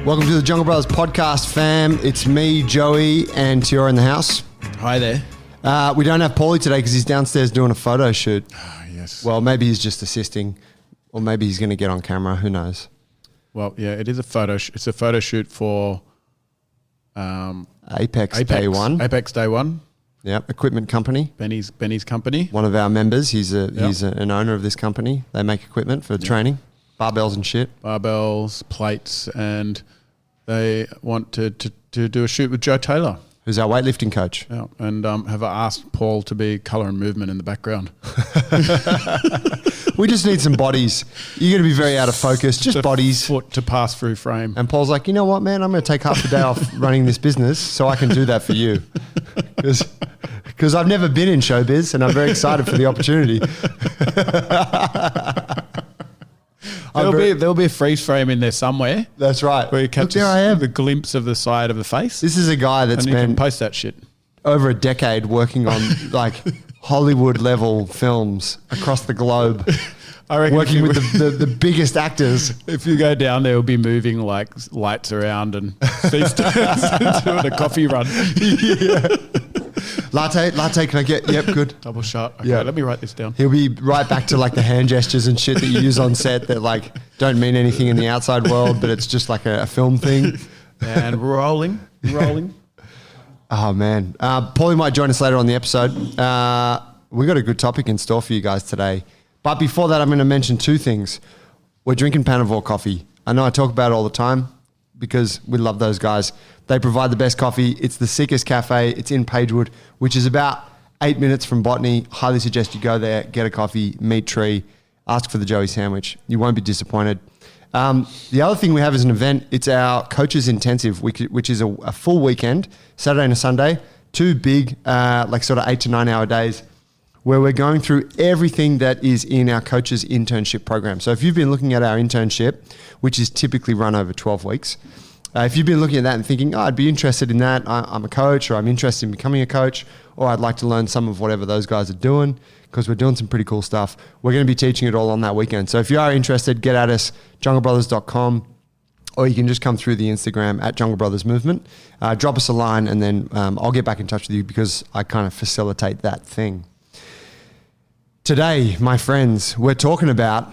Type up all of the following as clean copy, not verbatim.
Welcome to the Jungle Brothers podcast, fam. It's me, Joey, and Tiora in the house. Hi there. We don't have Paulie today because he's downstairs doing a photo shoot. Yes. Well, maybe he's just assisting, or maybe he's going to get on camera. Who knows? Well, yeah, it is a photo. It's a photo shoot for Apex Day One. Apex Day One. Yep, equipment company. Benny's company. One of our members. He's an owner of this company. They make equipment for training, barbells and shit. Barbells, plates, and they want to do a shoot with Joe Taylor. Who's our weightlifting coach. Yeah, and have asked Paul to be colour and movement in the background. We just need some bodies. You're going to be very out of focus. Just bodies. Foot to pass through frame. And Paul's like, you know what, man? I'm going to take half a day off running this business so I can do that for you. Because I've never been in showbiz and I'm very excited for the opportunity. There'll be a freeze frame in there somewhere. That's right. Where you catch there I am. the glimpse of the side of the face. This is a guy that's and you can been post that shit. over a decade working on like Hollywood level films across the globe. I reckon working with the biggest actors. If you go down there, it'll be moving like lights around and feast doing a coffee run. Yeah. Latte, can I get? Yep, good. Double shot. Okay, Yeah. let me write this down. He'll be right back to like the hand gestures and shit that you use on set that like don't mean anything in the outside world, but it's just like a film thing. And rolling. Oh man, Paulie might join us later on the episode. We got a good topic in store for you guys today. But before that, I'm going to mention two things. We're drinking Panavore coffee. I know I talk about it all the time because we love those guys. They provide the best coffee. It's the sickest cafe. It's in Pagewood, which is about 8 minutes from Botany. Highly suggest you go there, get a coffee, meet Tree, ask for the Joey sandwich. You won't be disappointed. The other thing we have is an event. It's our Coaches Intensive, which is a full weekend, Saturday and a Sunday, two big, like sort of 8 to 9 hour days, where we're going through everything that is in our coaches internship program. So if you've been looking at our internship, which is typically run over 12 weeks, if you've been looking at that and thinking, oh, I'd be interested in that, I'm a coach, or I'm interested in becoming a coach, or I'd like to learn some of whatever those guys are doing, because we're doing some pretty cool stuff. We're going to be teaching it all on that weekend. So if you are interested, get at us, junglebrothers.com, or you can just come through the Instagram at Jungle Brothers Movement. Drop us a line, and then I'll get back in touch with you because I kind of facilitate that thing. Today, my friends, we're talking about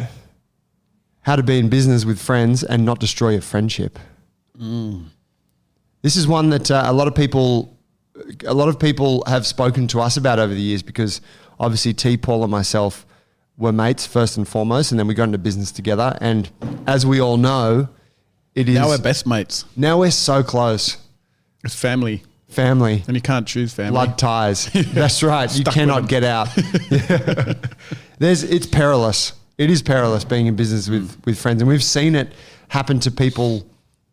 how to be in business with friends and not destroy your friendship. This is one that a lot of people have spoken to us about over the years because obviously T, Paul and myself were mates first and foremost, and then we got into business together. And as we all know, Now we're best mates. Now we're so close. It's family. Family. And you can't choose family. Blood ties. That's right. You cannot get out. It's perilous. It is perilous being in business with friends. And we've seen it happen to people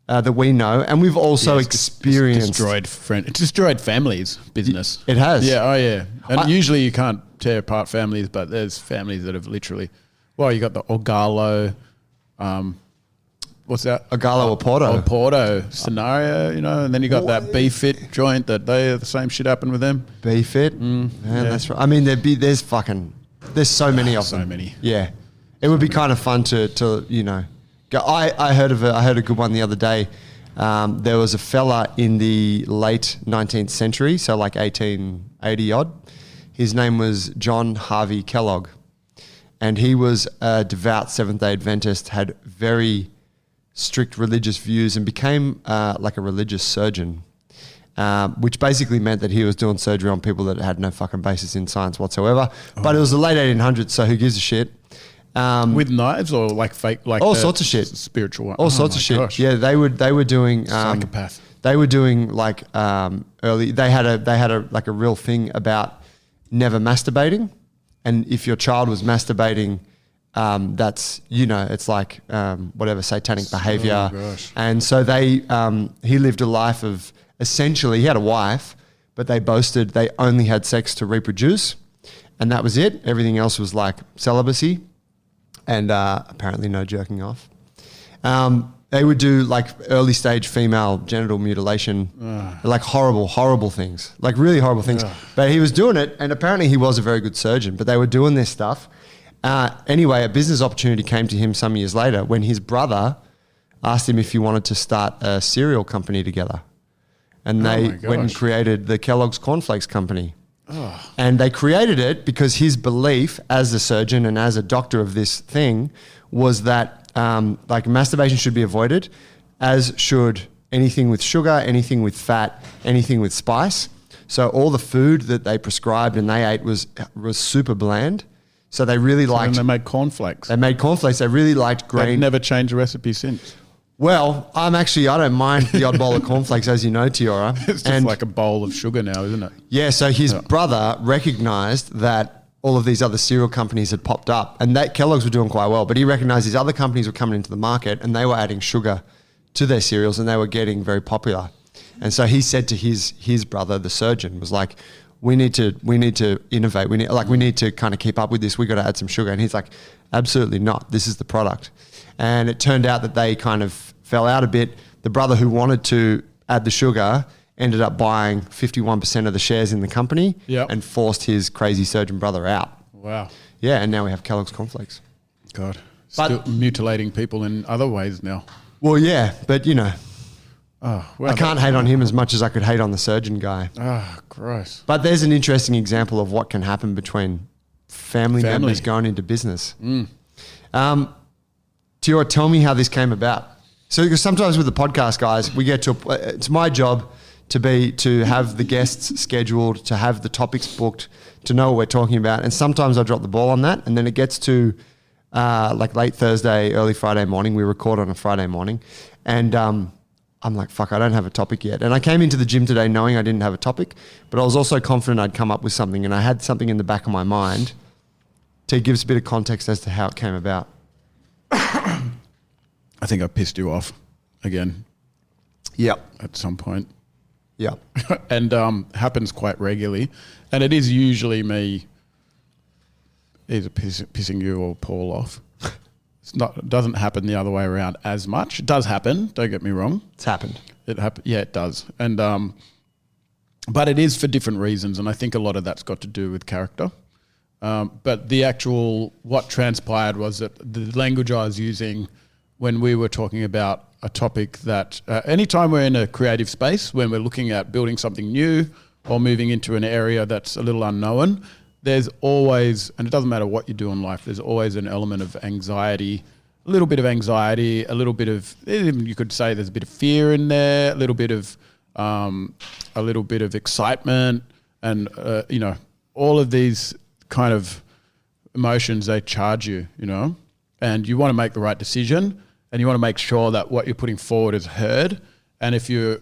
that we know. And we've also experienced. It's destroyed families, business. It has. Yeah. Oh, yeah. And usually you can't tear apart families, but there's families that have literally, well, you got the Ogalo, what's that? Ogalo Oporto scenario, and then you got that B-Fit joint that the same shit happened with them. B-Fit? Man, that's right. I mean, there's so many of them. So many. Yeah. It would be kind of fun to go. I heard a good one the other day. There was a fella in the late 19th century, so like 1880 odd. His name was John Harvey Kellogg. And he was a devout Seventh-day Adventist, had very strict religious views and became like a religious surgeon, which basically meant that he was doing surgery on people that had no fucking basis in science whatsoever. But it was the late 1800s, so who gives a shit? With knives or like fake, like all sorts of shit, spiritual one. All sorts of shit. Gosh. Yeah, they were doing psychopath. They were doing like early. They had a like a real thing about never masturbating, and if your child was masturbating, that's it's like whatever satanic behavior. Gosh. And so he lived a life of essentially he had a wife, but they boasted they only had sex to reproduce, and that was it. Everything else was like celibacy. And apparently no jerking off. They would do like early stage female genital mutilation, like horrible things, like really horrible things. But he was doing it, and apparently he was a very good surgeon, but they were doing this stuff. Anyway, a business opportunity came to him some years later when his brother asked him if he wanted to start a cereal company together. And they went and created the Kellogg's Cornflakes Company. Oh. And they created it because his belief as a surgeon and as a doctor of this thing was that like masturbation should be avoided, as should anything with sugar, anything with fat, anything with spice. So all the food that they prescribed and they ate was super bland. So they really liked... And they made cornflakes. They made cornflakes. They really liked grain. They've never changed the recipe since. Well, I don't mind the odd bowl of cornflakes, as you know, Tiora. It's just like a bowl of sugar now, isn't it? Yeah, so his brother recognised that all of these other cereal companies had popped up and that Kellogg's were doing quite well, but he recognised these other companies were coming into the market and they were adding sugar to their cereals and they were getting very popular. And so he said to his brother, the surgeon, was like, we need to innovate. We need to kind of keep up with this. We got to add some sugar. And he's like, absolutely not. This is the product. And it turned out that they kind of fell out a bit. The brother who wanted to add the sugar ended up buying 51% of the shares in the company and forced his crazy surgeon brother out. Wow. Yeah, and now we have Kellogg's Cornflakes. God. Still mutilating people in other ways now. Well, yeah, but you know, well, I can't hate on him as much as I could hate on the surgeon guy. Gross. But there's an interesting example of what can happen between family members going into business. Tiora, tell me how this came about. So because sometimes with the podcast, guys, we get to, it's my job to have the guests scheduled, to have the topics booked, to know what we're talking about. And sometimes I drop the ball on that. And then it gets to like late Thursday, early Friday morning. We record on a Friday morning. And I'm like, fuck, I don't have a topic yet. And I came into the gym today knowing I didn't have a topic, but I was also confident I'd come up with something. And I had something in the back of my mind to give us a bit of context as to how it came about. I think I pissed you off again. Yep. At some point. Yep. And happens quite regularly. And it is usually me either pissing you or Paul off. It doesn't happen the other way around as much. It does happen, don't get me wrong. It's happened. Yeah, it does. And but it is for different reasons, and I think a lot of that's got to do with character. But what transpired was that the language I was using when we were talking about a topic that anytime we're in a creative space, when we're looking at building something new or moving into an area that's a little unknown, there's always, and it doesn't matter what you do in life, there's always an element of anxiety, a little bit of you could say there's a bit of fear in there, a little bit of excitement, and all of these kind of emotions, they charge you, and you want to make the right decision, and you want to make sure that what you're putting forward is heard. And if you're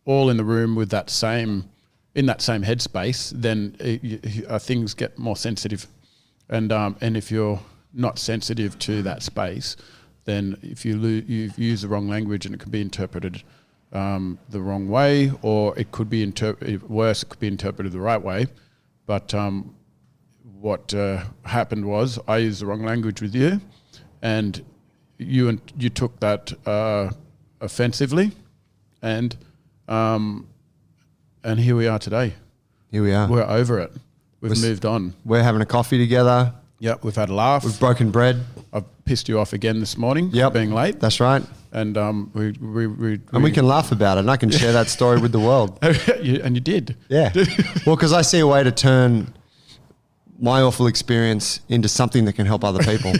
all in the room with that same headspace, then things get more sensitive. And if you're not sensitive to that space, then if you use the wrong language and it can be interpreted the wrong way, or it could be worse, it could be interpreted the right way. But what happened was I used the wrong language with you, and you took that offensively, and here we are today. Here we are. We're over it. We've moved on. We're having a coffee together. Yep, we've had a laugh. We've broken bread. I've pissed you off again this morning for being late. That's right. And we can laugh about it, and I can share that story with the world. And you did. Yeah. Well, because I see a way to turn my awful experience into something that can help other people.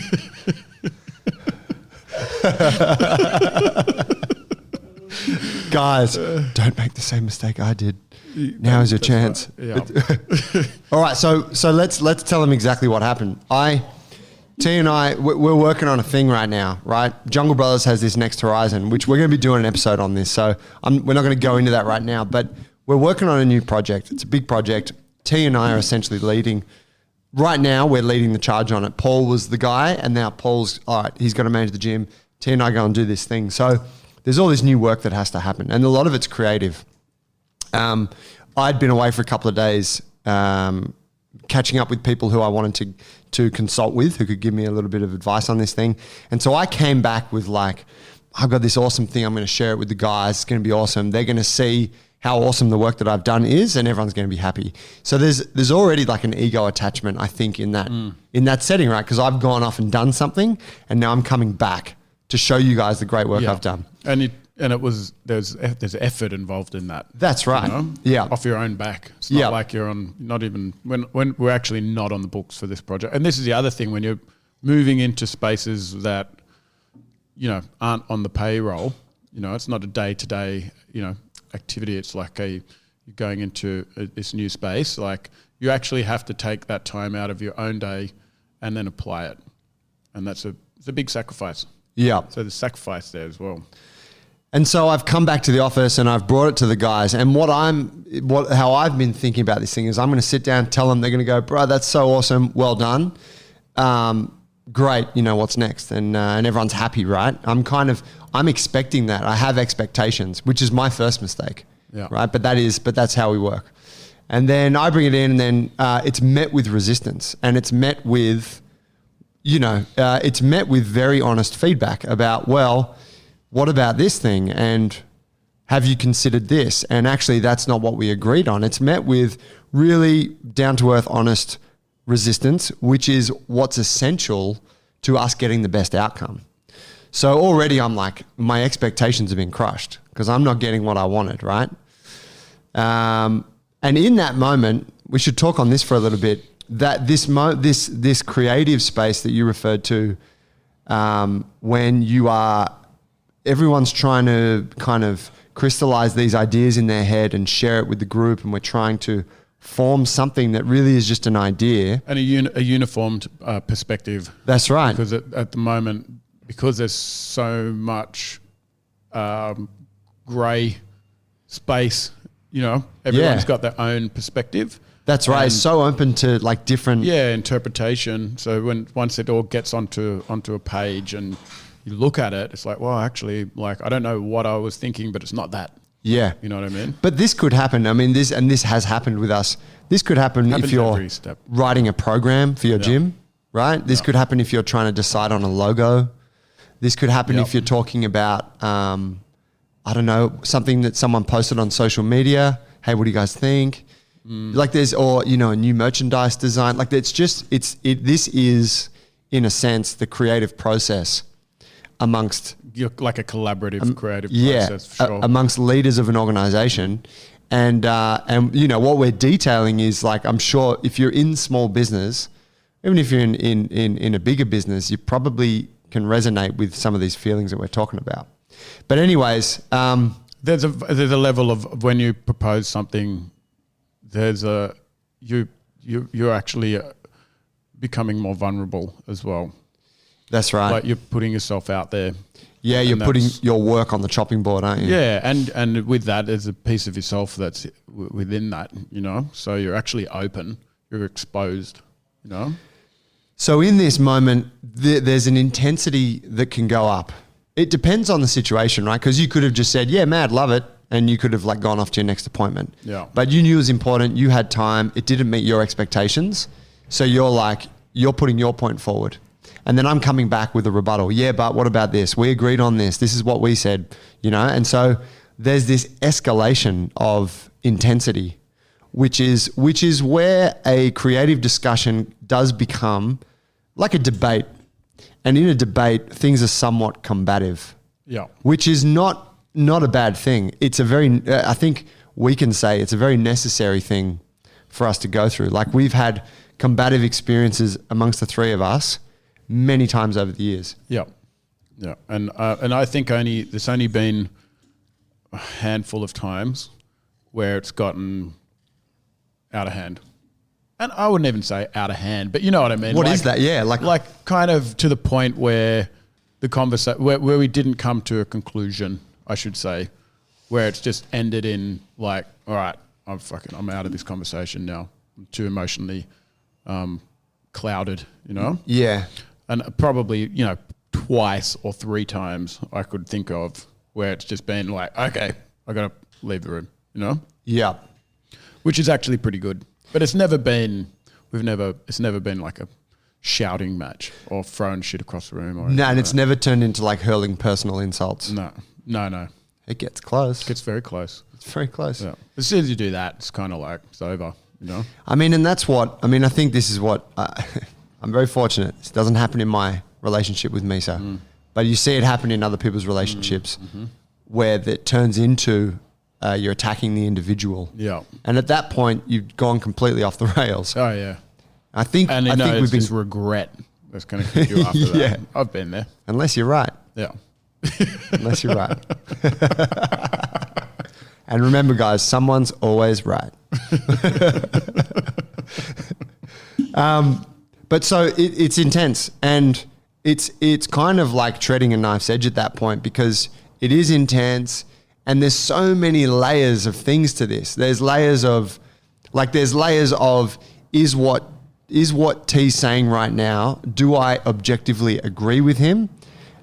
Guys, don't make the same mistake I did. Now is your chance. Right. Yeah. All right, so let's tell them exactly what happened. T and I, we're working on a thing right now, right? Jungle Brothers has this Next Horizon, which we're going to be doing an episode on this. So we're not going to go into that right now, but we're working on a new project. It's a big project. T and I are essentially leading. Right now, we're leading the charge on it. Paul was the guy, and now Paul's, all right, he's got to manage the gym. T and I go and do this thing. So there's all this new work that has to happen, and a lot of it's creative. I'd been away for a couple of days, catching up with people who I wanted to consult with, who could give me a little bit of advice on this thing. And so I came back with like, I've got this awesome thing. I'm going to share it with the guys. It's going to be awesome. They're going to see how awesome the work that I've done is, and everyone's going to be happy. So there's already like an ego attachment, I think, in that setting, right? Because I've gone off and done something, and now I'm coming back to show you guys the great work Yeah. I've done. And it was there's effort involved in that. That's right. Yeah. Off your own back. It's not like you're on, not even when we're actually not on the books for this project. And this is the other thing, when you're moving into spaces that, aren't on the payroll, it's not a day-to-day, activity. It's like you're going into this new space. Like, you actually have to take that time out of your own day and then apply it. And it's a big sacrifice. Yeah. So there's sacrifice there as well. And so I've come back to the office and I've brought it to the guys. And how I've been thinking about this thing is I'm going to sit down, tell them, they're going to go, bro, that's so awesome. Well done. Great. What's next? And everyone's happy, right? I'm expecting that. I have expectations, which is my first mistake. Yeah. Right. But that's how we work. And then I bring it in, and then it's met with resistance, and it's met with, it's met with very honest feedback about, well, what about this thing? And have you considered this? And actually, that's not what we agreed on. It's met with really down to earth, honest resistance, which is what's essential to us getting the best outcome. So already I'm like, my expectations have been crushed because I'm not getting what I wanted, right? And in that moment, we should talk on this for a little bit, that this creative space that you referred to, when everyone's trying to kind of crystallize these ideas in their head and share it with the group, and we're trying to form something that really is just an idea. And a uniformed perspective. That's right. Because at the moment, because there's so much grey space, everyone's got their own perspective. That's right. It's so open to like different interpretation. So once it all gets onto a page and you look at it, it's like, well, actually, like, I don't know what I was thinking, but it's not that. Yeah. You know what I mean? But this could happen. I mean, this has happened with us. This could happen if you're writing a program for your gym, right? This could happen if you're trying to decide on a logo. This could happen if you're talking about, I don't know, something that someone posted on social media. Hey, what do you guys think? Like a new merchandise design. Like this is in a sense the creative process amongst like a collaborative creative process, for sure. Amongst leaders of an organization. And what we're detailing is, like, I'm sure if you're in small business, even if you're in a bigger business, you probably can resonate with some of these feelings that we're talking about. But anyways, there's a level of when you propose something, you're actually becoming more vulnerable as well. That's right. Like, you're putting yourself out there. Yeah, you're putting your work on the chopping board, aren't you? Yeah, and with that, there's a piece of yourself that's within that, So you're actually open. You're exposed, So in this moment, there's an intensity that can go up. It depends on the situation, right? Because you could have just said, yeah, mad, love it. And you could have like gone off to your next appointment. Yeah. But you knew it was important. You had time. It didn't meet your expectations. So you're putting your point forward. And then I'm coming back with a rebuttal. Yeah, but what about this? We agreed on this. This is what we said, And so there's this escalation of intensity, which is where a creative discussion does become like a debate. And in a debate, things are somewhat combative. Yeah. Which is not a bad thing. It's I think we can say it's a very necessary thing for us to go through. Like, we've had combative experiences amongst the three of us many times over the years. Yeah. Yeah. And I think there's only been a handful of times where it's gotten out of hand. And I wouldn't even say out of hand, but you know what I mean? What is that? Yeah. Like kind of to the point where the conversation, where we didn't come to a conclusion, I should say, where it's just ended in like, all right, I'm out of this conversation now. I'm too emotionally clouded, Yeah. And probably, twice or three times I could think of where it's just been like, okay, I got to leave the room, Yeah. Which is actually pretty good. But it's never been like a shouting match or throwing shit across the room. No, and it's never turned into like hurling personal insults. No. It gets close. It gets very close. It's very close. Yeah. As soon as you do that, it's kind of like, it's over, I mean, and that's I think this is what, I'm very fortunate. This doesn't happen in my relationship with Misa. but you see it happen in other people's relationships where that turns into you're attacking the individual. Yeah. And at that point, you've gone completely off the rails. Oh, yeah. I think we've been regret that's going to keep you after that. Yeah. I've been there. Unless you're right. Yeah. Unless you're right. And remember, guys, someone's always right. But so it's intense, and it's kind of like treading a knife's edge at that point, because it is intense, and there's so many layers of things to this. There's layers of is what T's saying right now, do I objectively agree with him?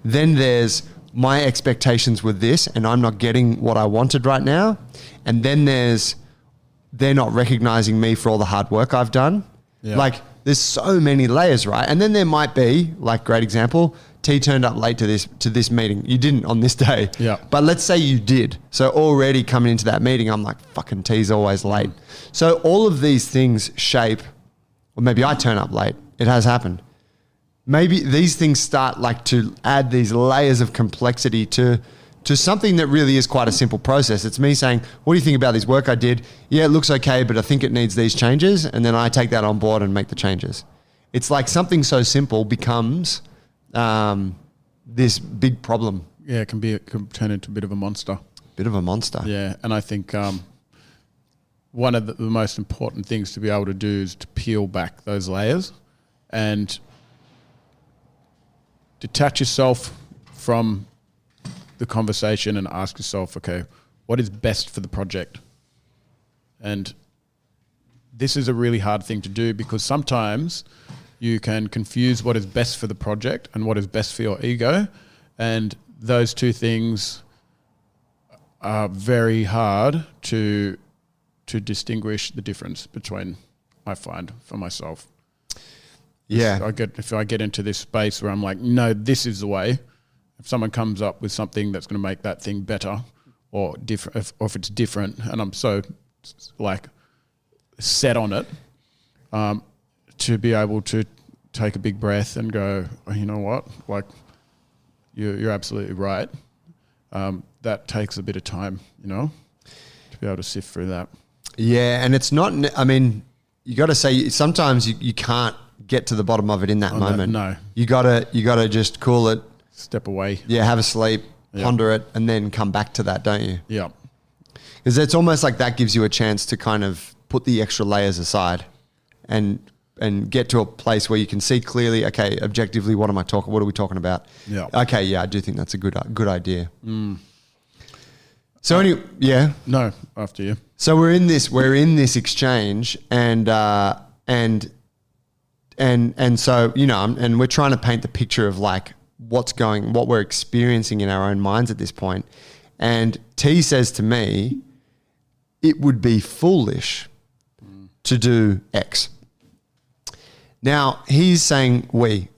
Then there's my expectations were this, and I'm not getting what I wanted right now. And then they're not recognizing me for all the hard work I've done. Yeah. Like, there's so many layers, right? And then there might be, like, great example, T turned up late to this meeting. You didn't on this day. Yeah. But let's say you did. So already coming into that meeting, I'm like, fucking T's always late. So all of these things shape, or maybe I turn up late. It has happened. Maybe these things start like to add these layers of complexity to something that really is quite a simple process. It's me saying, what do you think about this work I did? Yeah, it looks okay, but I think it needs these changes. And then I take that on board and make the changes. It's like something so simple becomes this big problem. Yeah, it can turn into a bit of a monster. Bit of a monster. Yeah, and I think one of the most important things to be able to do is to peel back those layers and detach yourself from the conversation and ask yourself, okay, what is best for the project? And this is a really hard thing to do, because sometimes you can confuse what is best for the project and what is best for your ego. And those two things are very hard to distinguish the difference between, I find, for myself. Yeah. If I get into this space where I'm like, no, this is the way. If someone comes up with something that's going to make that thing better or different, or if it's different, and I'm so like set on it, to be able to take a big breath and go, oh, you know what, like you're absolutely right. That takes a bit of time, to be able to sift through that. Yeah, and it's not. I mean, you got to say sometimes you can't get to the bottom of it in that moment. No, you gotta just cool it, step away. Yeah, have a sleep, ponder it, and then come back to that, don't you? Yeah, because it's almost like that gives you a chance to kind of put the extra layers aside, and get to a place where you can see clearly. Okay, objectively, what are we talking about? Yeah. Okay, yeah, I do think that's a good idea. So anyway, yeah. No, after you. So we're in this exchange, and so and we're trying to paint the picture of like what we're experiencing in our own minds at this point. And T says to me, it would be foolish to do X. Now he's saying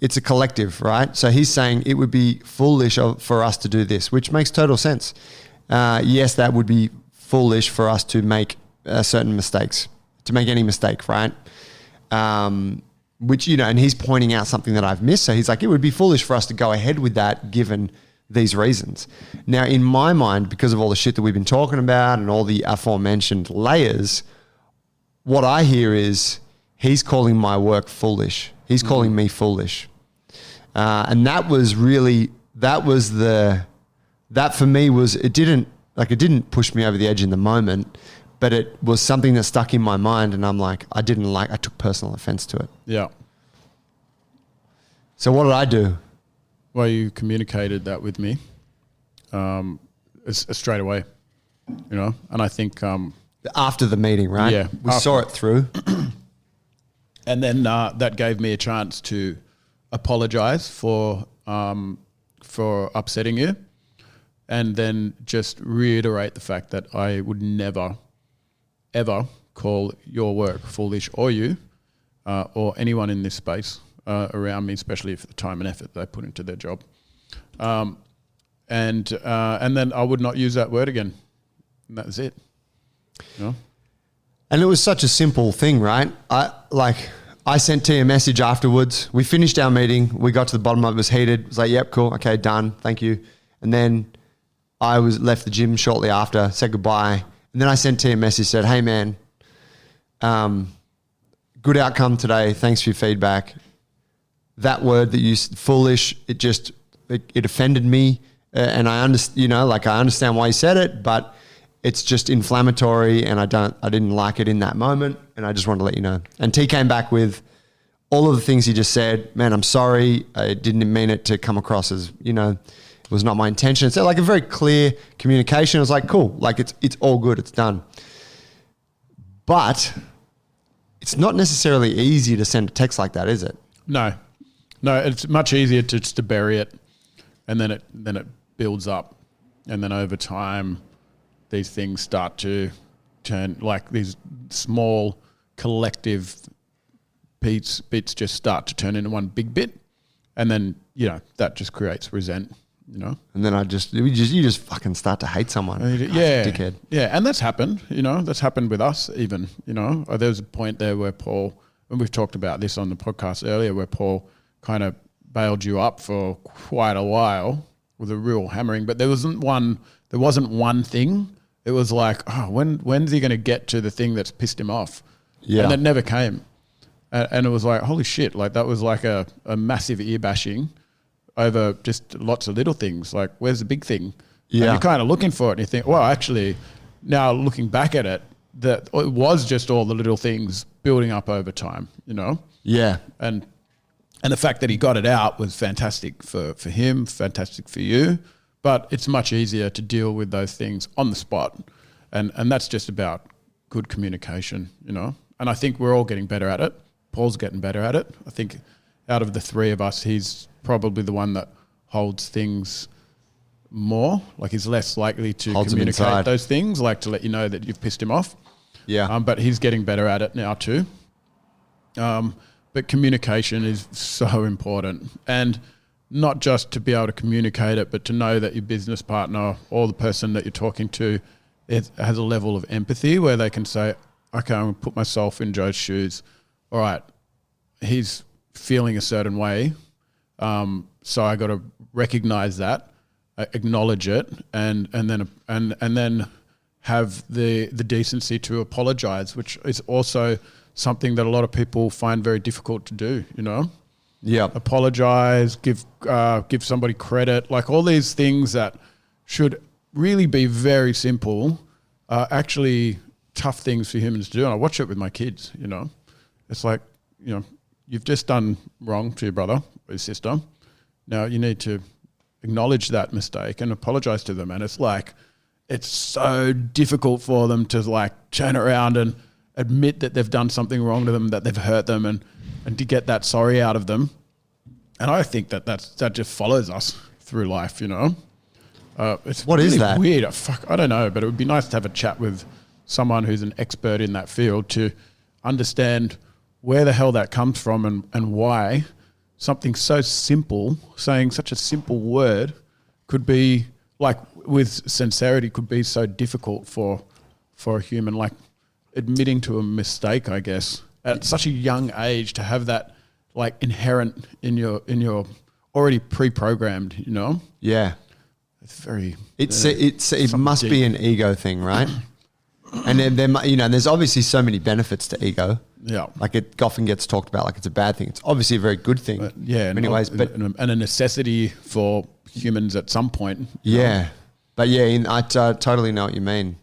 it's a collective, right? So he's saying it would be foolish for us to do this, which makes total sense. Yes, that would be foolish for us to make certain mistakes, to make any mistake, right? Which, and he's pointing out something that I've missed. So he's like, it would be foolish for us to go ahead with that given these reasons. Now, in my mind, because of all the shit that we've been talking about and all the aforementioned layers, what I hear is he's calling my work foolish. He's calling me foolish. And that for me was, it didn't push me over the edge in the moment, but it was something that stuck in my mind, and I'm like, I took personal offense to it. Yeah. So what did I do? Well, you communicated that with me straight away, and I think... after the meeting, right? Yeah. We saw it through. And then that gave me a chance to apologize for upsetting you, and then just reiterate the fact that I would never, ever call your work foolish, or you, or anyone in this space around me, especially for the time and effort they put into their job. And then I would not use that word again. And that was it. And it was such a simple thing, right? I sent T a message afterwards. We finished our meeting. We got to the bottom of it. It was heated. It was like, yep, cool. Okay, done. Thank you. And then I left the gym shortly after, said goodbye. And then I sent T a message, said, hey, man, good outcome today. Thanks for your feedback. That word that you foolish, it offended me. And I understand why you said it, but it's just inflammatory and I didn't like it in that moment. And I just wanted to let you know. And T came back with all of the things he just said. Man, I'm sorry. I didn't mean it to come across as, it was not my intention. So like a very clear communication. It was like, cool. Like it's all good. It's done. But it's not necessarily easy to send a text like that, is it? No, it's much easier to bury it, and then it builds up, and then over time, these things start to turn like these small collective beats just start to turn into one big bit, and then that just creates resent. And then you just fucking start to hate someone. Dickhead. Yeah, and that's happened. That's happened with us even. There was a point there where Paul, and we've talked about this on the podcast earlier, where Paul kind of bailed you up for quite a while with a real hammering, but there wasn't one thing. It was like, oh, when's he going to get to the thing that's pissed him off? Yeah, and that never came. And it was like, holy shit! Like that was like a massive ear bashing over just lots of little things. Like, where's the big thing? Yeah. And you're kind of looking for it and you think, well, actually, now looking back at it, that it was just all the little things building up over time, Yeah. And the fact that he got it out was fantastic for him, fantastic for you. But it's much easier to deal with those things on the spot. And that's just about good communication, And I think we're all getting better at it. Paul's getting better at it. I think out of the three of us, he's probably the one that holds things more. Like he's less likely to communicate those things, like to let you know that you've pissed him off. Yeah. But he's getting better at it now too. But communication is so important, and not just to be able to communicate it, but to know that your business partner or the person that you're talking to has a level of empathy where they can say, okay, I'm going to put myself in Joe's shoes. All right, he's feeling a certain way. So I got to recognize that, acknowledge it, and then have the decency to apologize, which is also something that a lot of people find very difficult to do. Yeah. Apologize, give somebody credit, like all these things that should really be very simple are actually tough things for humans to do. And I watch it with my kids. It's like you've just done wrong to your brother or your sister. Now you need to acknowledge that mistake and apologize to them. And it's like, it's so difficult for them to like turn around and admit that they've done something wrong to them, that they've hurt them, and to get that sorry out of them. And I think that just follows us through life, It's what really is that? Weird. I don't know, but it would be nice to have a chat with someone who's an expert in that field to understand where the hell that comes from and why something so simple, saying such a simple word, could be like with sincerity, could be so difficult for a human, like admitting to a mistake, I guess, at such a young age, to have that like inherent in your already pre-programmed, Yeah. It's very. It must deep. be an ego thing, right? And then there's obviously so many benefits to ego. Yeah. Like it often gets talked about like it's a bad thing. It's obviously a very good thing. In many ways, but and a necessity for humans at some point. Yeah. But yeah, I totally know what you mean.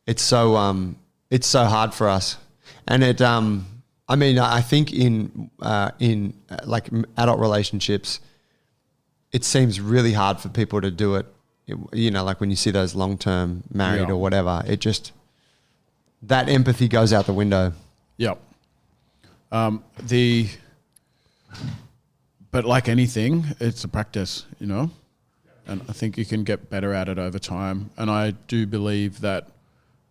It's so hard for us, and I think in like adult relationships, it seems really hard for people to do it. Like when you see those long-term married or whatever, it just, that empathy goes out the window. Yep. But like anything, it's a practice, and I think you can get better at it over time. And I do believe that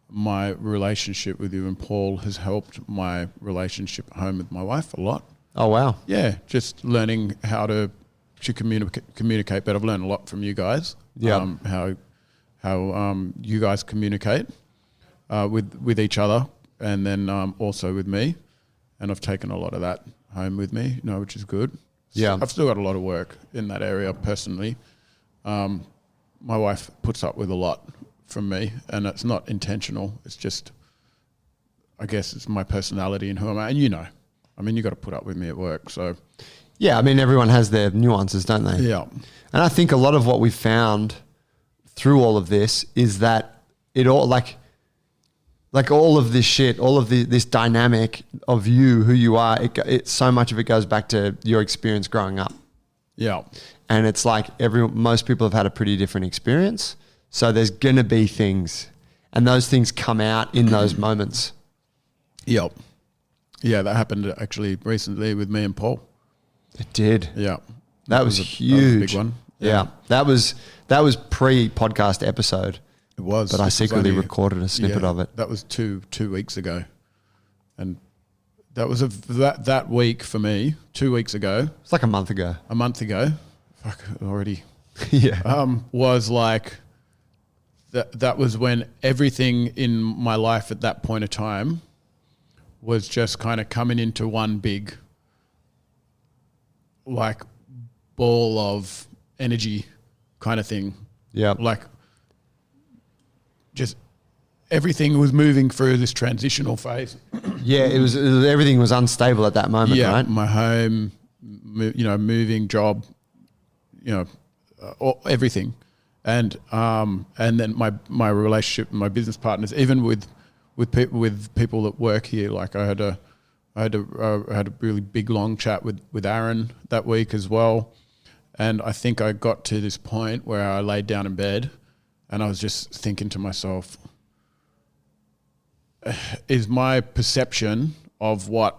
my relationship with you and Paul has helped my relationship at home with my wife a lot. Oh, wow. Yeah, just learning how to communicate better. I've learned a lot from you guys. Yeah. How you guys communicate with each other, and then also with me. and I've taken a lot of that home with me, which is good. Yeah. I've still got a lot of work in that area personally. My wife puts up with a lot from me, and it's not intentional. It's just, I guess it's my personality and who am I. And you got to put up with me at work. So Yeah, I mean, everyone has their nuances, don't they? yeah, And I think a lot of what we've found through all of this is that it all like all of this shit, all of this dynamic of you, who you are, it so much of it goes back to your experience growing up. yeah, And it's like most people have had a pretty different experience. So there's going to be things, and those things come out in those moments. yeah, yeah. That happened actually recently with me and Paul. It did. Yeah, That was huge. huge. That was a big one. Yeah. That was pre-podcast episode. It was. But I It was secretly only- recorded a snippet of it. That was two weeks ago, and that was that week for me. 2 weeks ago, It's like a month ago. a month ago, fuck already. Yeah. Was like that was when everything in my life at that point of time was just kind of coming into one big like ball of energy kind of thing. Yeah. Like just everything was moving through this transitional phase. Yeah, it was everything was unstable at that moment, right? My home, moving, job, everything, and then my relationship with my business partners, even with people that work here. Like I had a really big long chat with Aaron that week as well, and I think I got to this point where I laid down in bed, and I was just thinking to myself, is my perception of what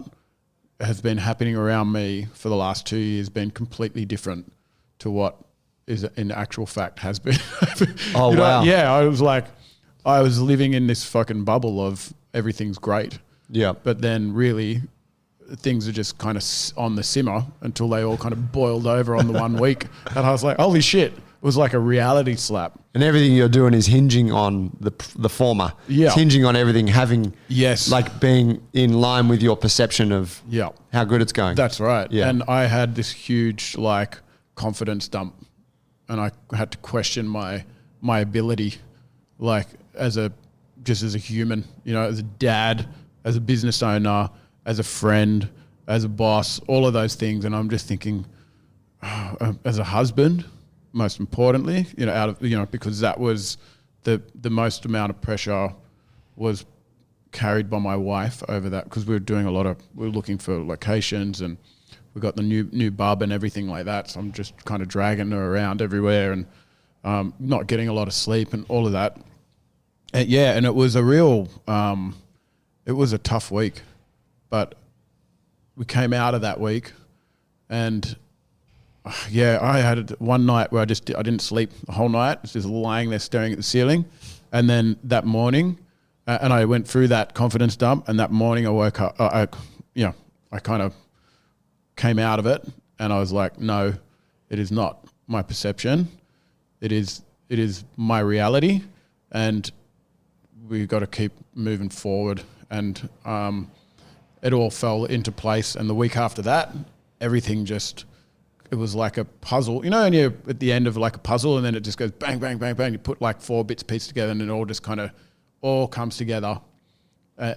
has been happening around me for the last 2 years been completely different to what is in actual fact has been. Oh, wow. Yeah, I was living in this fucking bubble of everything's great. Yeah. But then really things are just kind of on the simmer until they all kind of boiled over on the 1 week. And I was like, holy shit. It was like a reality slap. And everything you're doing is hinging on the former. Yeah. It's hinging on everything having, Yes. like being in line with your perception of Yeah. how good it's going. That's right. Yeah. And I had this huge like confidence dump, and I had to question my ability, like as a human, as a dad, as a business owner, as a friend, as a boss, all of those things. And I'm just thinking, as a husband, most importantly, because that was the most amount of pressure was carried by my wife over that, because we were looking for locations, and we got the new bub and everything like that. So I'm just kind of dragging her around everywhere and not getting a lot of sleep and all of that. And it was it was a tough week, but we came out of that week, and I had one night where I didn't sleep the whole night. I was just lying there staring at the ceiling. And then that morning, and I went through that confidence dump, and that morning I woke up, I kind of came out of it, and I was like, no, it is not my perception. It is my reality, and we've got to keep moving forward. And it all fell into place. And the week after that, everything it was like a puzzle, and you're at the end of like a puzzle, and then it just goes bang, bang, bang, bang. You put like 4 bits pieced together, and it all just kind of all comes together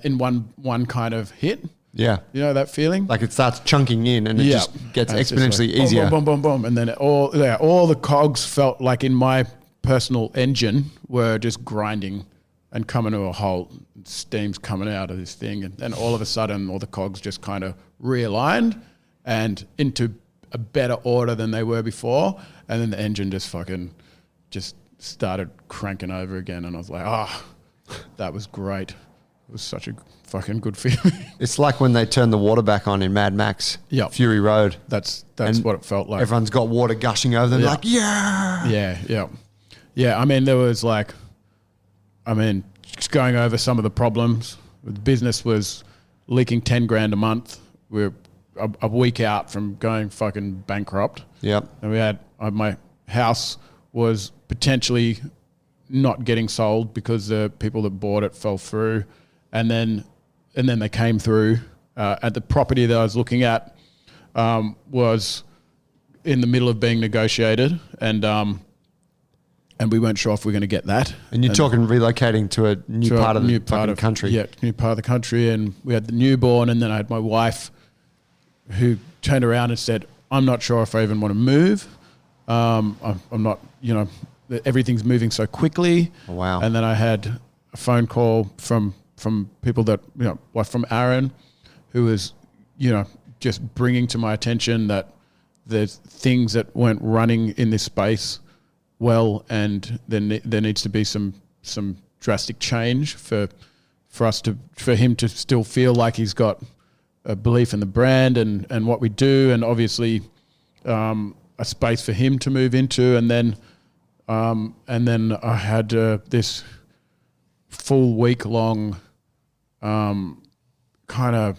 in one kind of hit. Yeah. You know that feeling? Like it starts chunking in, and it just gets And it's exponentially just like easier. Boom, boom, boom, boom. And then all the cogs felt like in my personal engine were just grinding and coming to a halt. Steam's coming out of this thing. And then all of a sudden, all the cogs just kind of realigned and into a better order than they were before. And then the engine just started cranking over again. And I was like, that was great. It was such a fucking good feeling. It's like when they turn the water back on in Mad Max, Yep. Fury Road. That's And what it felt like. Everyone's got water gushing over them. Yeah. Like, yeah. Yeah. I mean, there was just going over some of the problems. The business was leaking 10 grand a month. We're a week out from going fucking bankrupt. Yep. And we had, my house was potentially not getting sold because the people that bought it fell through. And then they came through at the property that I was looking at was in the middle of being negotiated, and we weren't sure if we were going to get that. And you're talking relocating to a new part of the fucking country. Yeah, new part of the country. And we had the newborn, and then I had my wife who turned around and said, I'm not sure if I even want to move. I'm not, everything's moving so quickly. Oh, wow. And then I had a phone call from people that, like from Aaron, who was, just bringing to my attention that there's things that weren't running in this space well, and then there needs to be some drastic change for him to still feel like he's got a belief in the brand and what we do, and obviously a space for him to move into, and then I had this full week long kind of.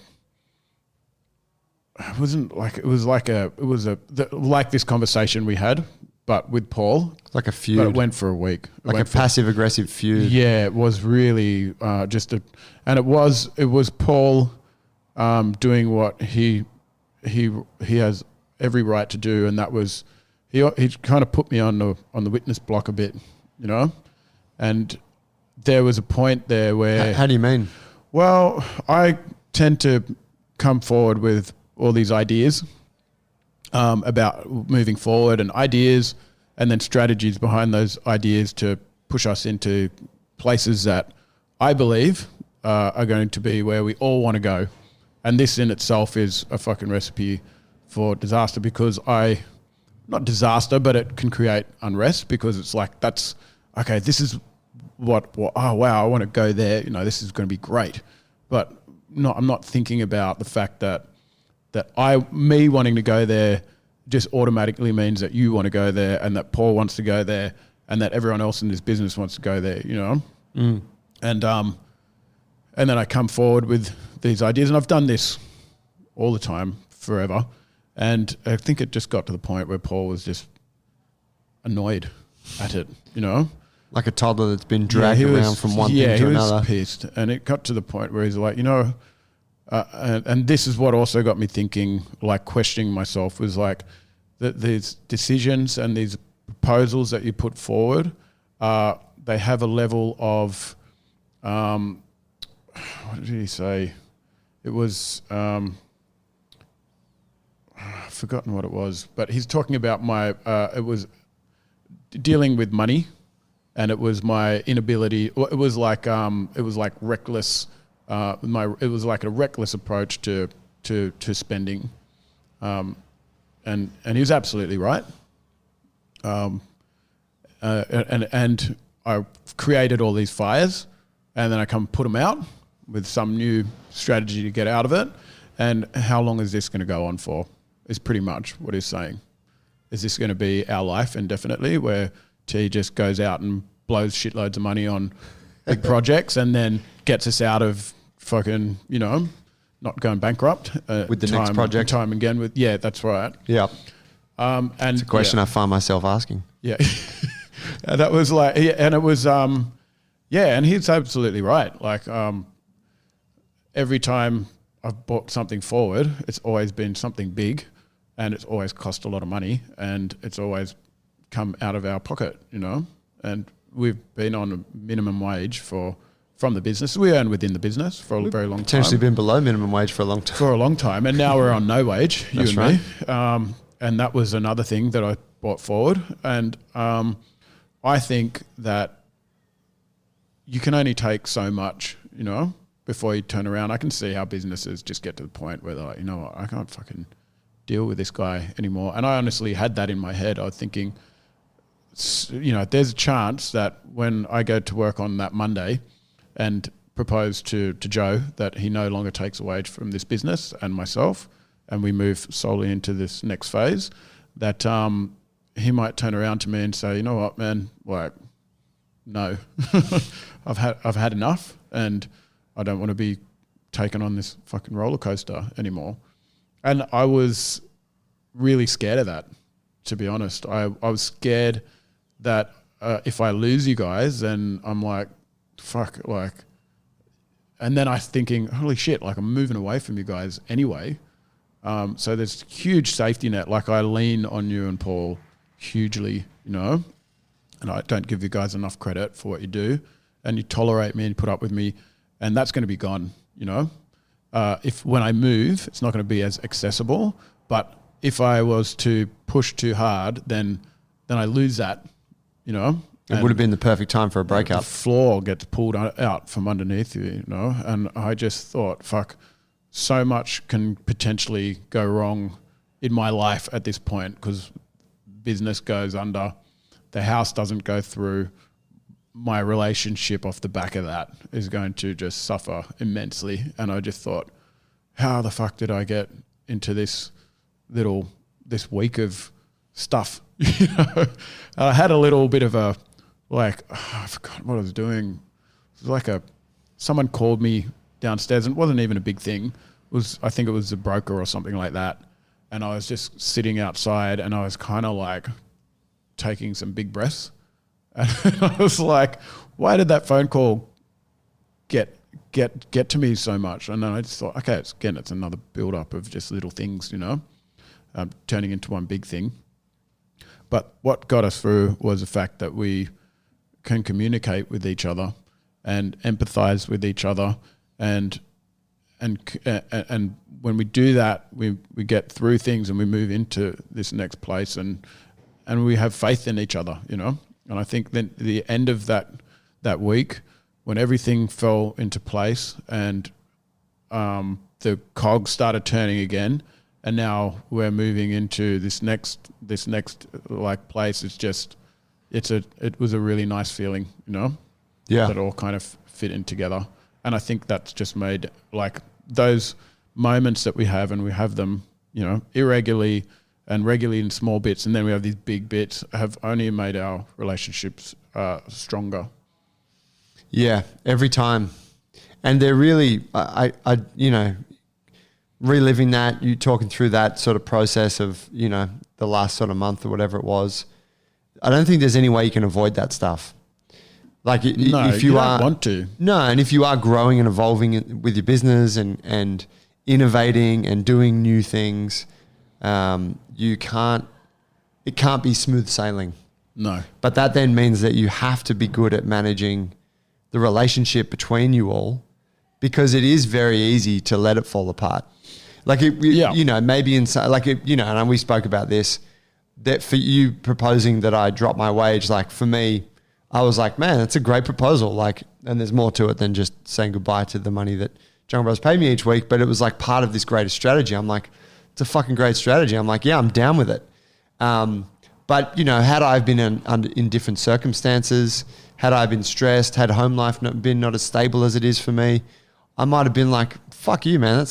It wasn't like it was like this conversation we had, but with Paul, like a feud. But it went for a week. Like a passive aggressive feud. Yeah, it was really and it was Paul doing what he has every right to do, and that was he kind of put me on the witness block a bit, and there was a point there where. How do you mean? Well, I tend to come forward with all these ideas about moving forward, and ideas, and then strategies behind those ideas to push us into places that I believe are going to be where we all want to go. And this in itself is a fucking recipe for disaster, because not disaster, but it can create unrest, because it's like, that's, okay, this is what oh wow, I want to go there, this is going to be great. But no, I'm not thinking about the fact that me wanting to go there just automatically means that you want to go there, and that Paul wants to go there, and that everyone else in this business wants to go there, And then I come forward with these ideas, and I've done this all the time, forever. And I think it just got to the point where Paul was just annoyed at it, Like a toddler that's been dragged around from one thing to another. Yeah, he was pissed. And it got to the point where he's like, and this is what also got me thinking, like questioning myself, was like these decisions and these proposals that you put forward, they have a level of, what did he say? It was, I've forgotten what it was, but he's talking about it was dealing with money, and it was my inability. It was like reckless. It was like a reckless approach to spending, and he was absolutely right. And I created all these fires, and then I come put them out with some new strategy to get out of it. And how long is this going to go on for? Is pretty much what he's saying. Is this going to be our life indefinitely, where T just goes out and blows shitloads of money on big projects and then gets us out of fucking, not going bankrupt with the next project? Time again with, yeah, that's right. Yeah. And it's a question I find myself asking. Yeah. And that was like, and it was, and he's absolutely right. Like, every time I've bought something forward, it's always been something big, and it's always cost a lot of money, and it's always come out of our pocket, and we've been on a minimum wage from the business. We earn within the business for a very long time. Potentially been below minimum wage for a long time. For a long time, and now we're on no wage, you and right. me. And that was another thing that I brought forward. And I think that you can only take so much, before you turn around. I can see how businesses just get to the point where they're like, what, I can't fucking deal with this guy anymore. And I honestly had that in my head. I was thinking, there's a chance that when I go to work on that Monday and propose to Joe that he no longer takes a wage from this business and myself, and we move solely into this next phase, that he might turn around to me and say, you know what, man, like, no, I've had enough, and I don't want to be taken on this fucking roller coaster anymore. And I was really scared of that, to be honest. I was scared that if I lose you guys, then I'm like, fuck, like, and then I was thinking, holy shit, like I'm moving away from you guys anyway. So there's huge safety net. Like I lean on you and Paul hugely, you know, and I don't give you guys enough credit for what you do, and you tolerate me and put up with me, and that's going to be gone, you know. If when I move, it's not going to be as accessible, but if I was to push too hard, then I lose that, you know. It would have been the perfect time for a The breakup. floor gets pulled out from underneath you, you know. And I just thought, fuck, so much can potentially go wrong in my life at this point because business goes under, the house doesn't go through, my relationship off the back of that is going to just suffer immensely. And I just thought, how the fuck did I get into this week of stuff? You know, I had a little bit of a, like, I forgot what I was doing. It was like someone called me downstairs, and it wasn't even a big thing. I think it was a broker or something like that. And I was just sitting outside and I was kind of like taking some big breaths. And I was like, why did that phone call get to me so much? And then I just thought, okay, it's another build up of just little things, you know, turning into one big thing. But what got us through was the fact that we can communicate with each other and empathize with each other, and when we do that, we get through things and we move into this next place, and we have faith in each other, you know. And I think then the end of that week, when everything fell into place and the cogs started turning again, and now we're moving into this next like place. It was a really nice feeling, you know. Yeah. That all kind of fit in together, and I think that's just made, like, those moments that we have, and we have them, you know, irregularly and regularly in small bits, and then we have these big bits, have only made our relationships stronger. Yeah, every time. And they're really, I you know, reliving that, you talking through that sort of process of, you know, the last sort of month or whatever it was, I don't think there's any way you can avoid that stuff. Like No, if you you don't are, want to. No, and if you are growing and evolving with your business and innovating and doing new things, it can't be smooth sailing. No. But that then means that you have to be good at managing the relationship between you all, because it is very easy to let it fall apart. Like, you know, maybe you know, and we spoke about this, that for you proposing that I drop my wage, like for me, I was like, man, that's a great proposal. Like, and there's more to it than just saying goodbye to the money that Jungle Bros pay me each week. But it was like part of this greater strategy. I'm like, it's a fucking great strategy. I'm like, yeah, I'm down with it. But, you know, had I been in different circumstances, had I been stressed, had home life been not as stable as it is for me, I might have been like, fuck you, man.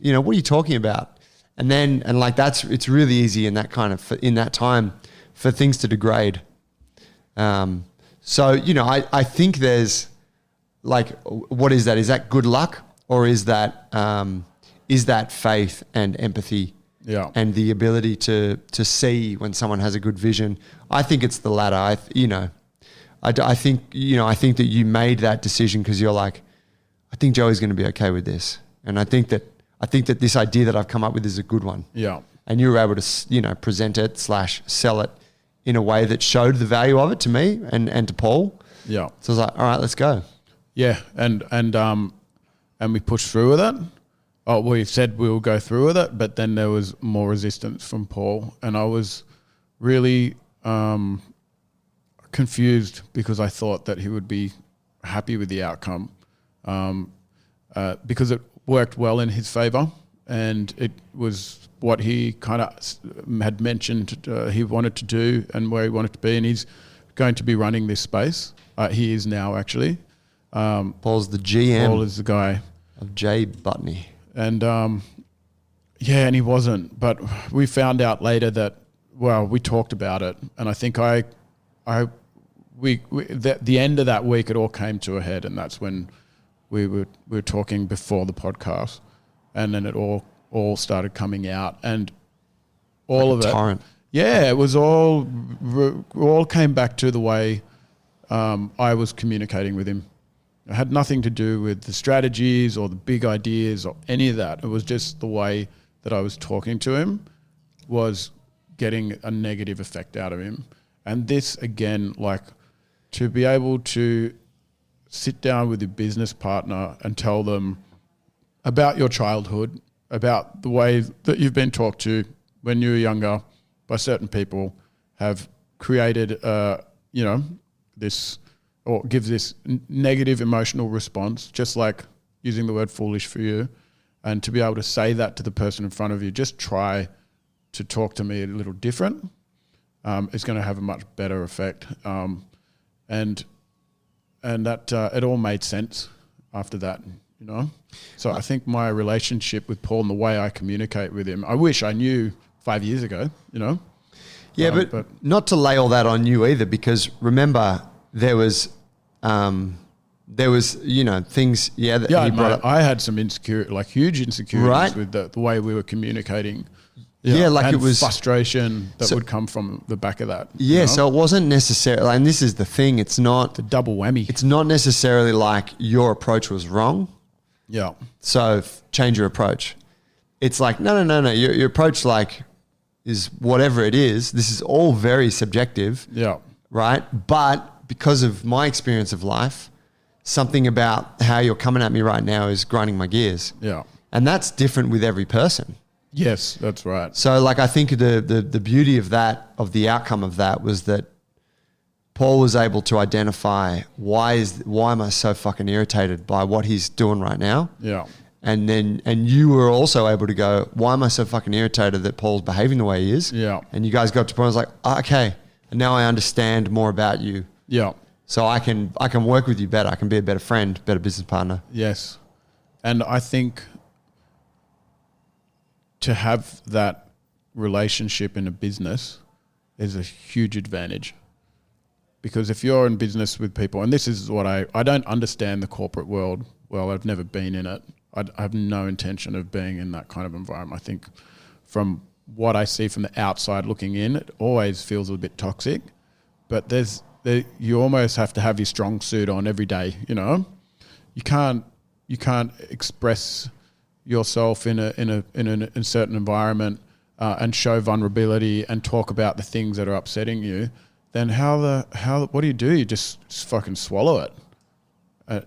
You know, what are you talking about? And then, and like, it's really easy in that time for things to degrade. So, you know, I think there's like, what is that? Is that good luck, or is that faith and empathy? Yeah. And the ability to see when someone has a good vision? I think it's the latter. I think that you made that decision because you're like, I think Joey's going to be okay with this. And I think that this idea that I've come up with is a good one. Yeah. And you were able to, you know, present it / sell it in a way that showed the value of it to me and to Paul. Yeah. So I was like, all right, let's go. Yeah. And we pushed through with it. Oh, we said we will go through with it, but then there was more resistance from Paul, and I was really confused because I thought that he would be happy with the outcome, because it worked well in his favor, and it was what he kind of had mentioned he wanted to do and where he wanted to be, and he's going to be running this space. He is now, actually. Paul's the GM. Paul is the guy of Jay Butney. And and he wasn't. But we found out later that, well, we talked about it, and I think the end of that week, it all came to a head, and that's when we were talking before the podcast, and then it all started coming out, and all like of it. Torrent. Yeah, it was all came back to the way I was communicating with him. It had nothing to do with the strategies or the big ideas or any of that. It was just the way that I was talking to him was getting a negative effect out of him. And this, again, like to be able to sit down with your business partner and tell them about your childhood, about the way that you've been talked to when you were younger by certain people have created, this or gives this negative emotional response, just like using the word foolish for you. And to be able to say that to the person in front of you, just try to talk to me a little different, it's going to have a much better effect. And that it all made sense after that, you know. So I think my relationship with Paul and the way I communicate with him, I wish I knew 5 years ago, you know. Yeah, but not to lay all that on you either, because remember there was things. Yeah, that he brought up. I had some huge insecurities Right. with the way we were communicating. Yeah, like and it was frustration that would come from the back of that. Yeah, so it wasn't necessarily, and this is the thing, it's not the double whammy. It's not necessarily like your approach was wrong, Yeah, so change your approach. It's like, no. Your approach like is whatever it is. This is all very subjective, yeah, right? But because of my experience of life, something about how you're coming at me right now is grinding my gears. yeah. And that's different with every person. Yes, that's right. So like I think the beauty of that, of the outcome of that was that Paul was able to identify why am I so fucking irritated by what he's doing right now? Yeah, And you were also able to go, why am I so fucking irritated that Paul's behaving the way he is? Yeah. And you guys got up to Paul and was like, oh, okay, and now I understand more about you. yeah, So I can work with you better. I can be a better friend, better business partner. yes. And I think to have that relationship in a business is a huge advantage. Because if you're in business with people, and this is what I don't understand the corporate world. Well, I've never been in it. I have no intention of being in that kind of environment. I think from what I see from the outside looking in, it always feels a bit toxic. But you almost have to have your strong suit on every day, you know? You can't express yourself in a certain environment and show vulnerability and talk about the things that are upsetting you. Then what do? You just fucking swallow it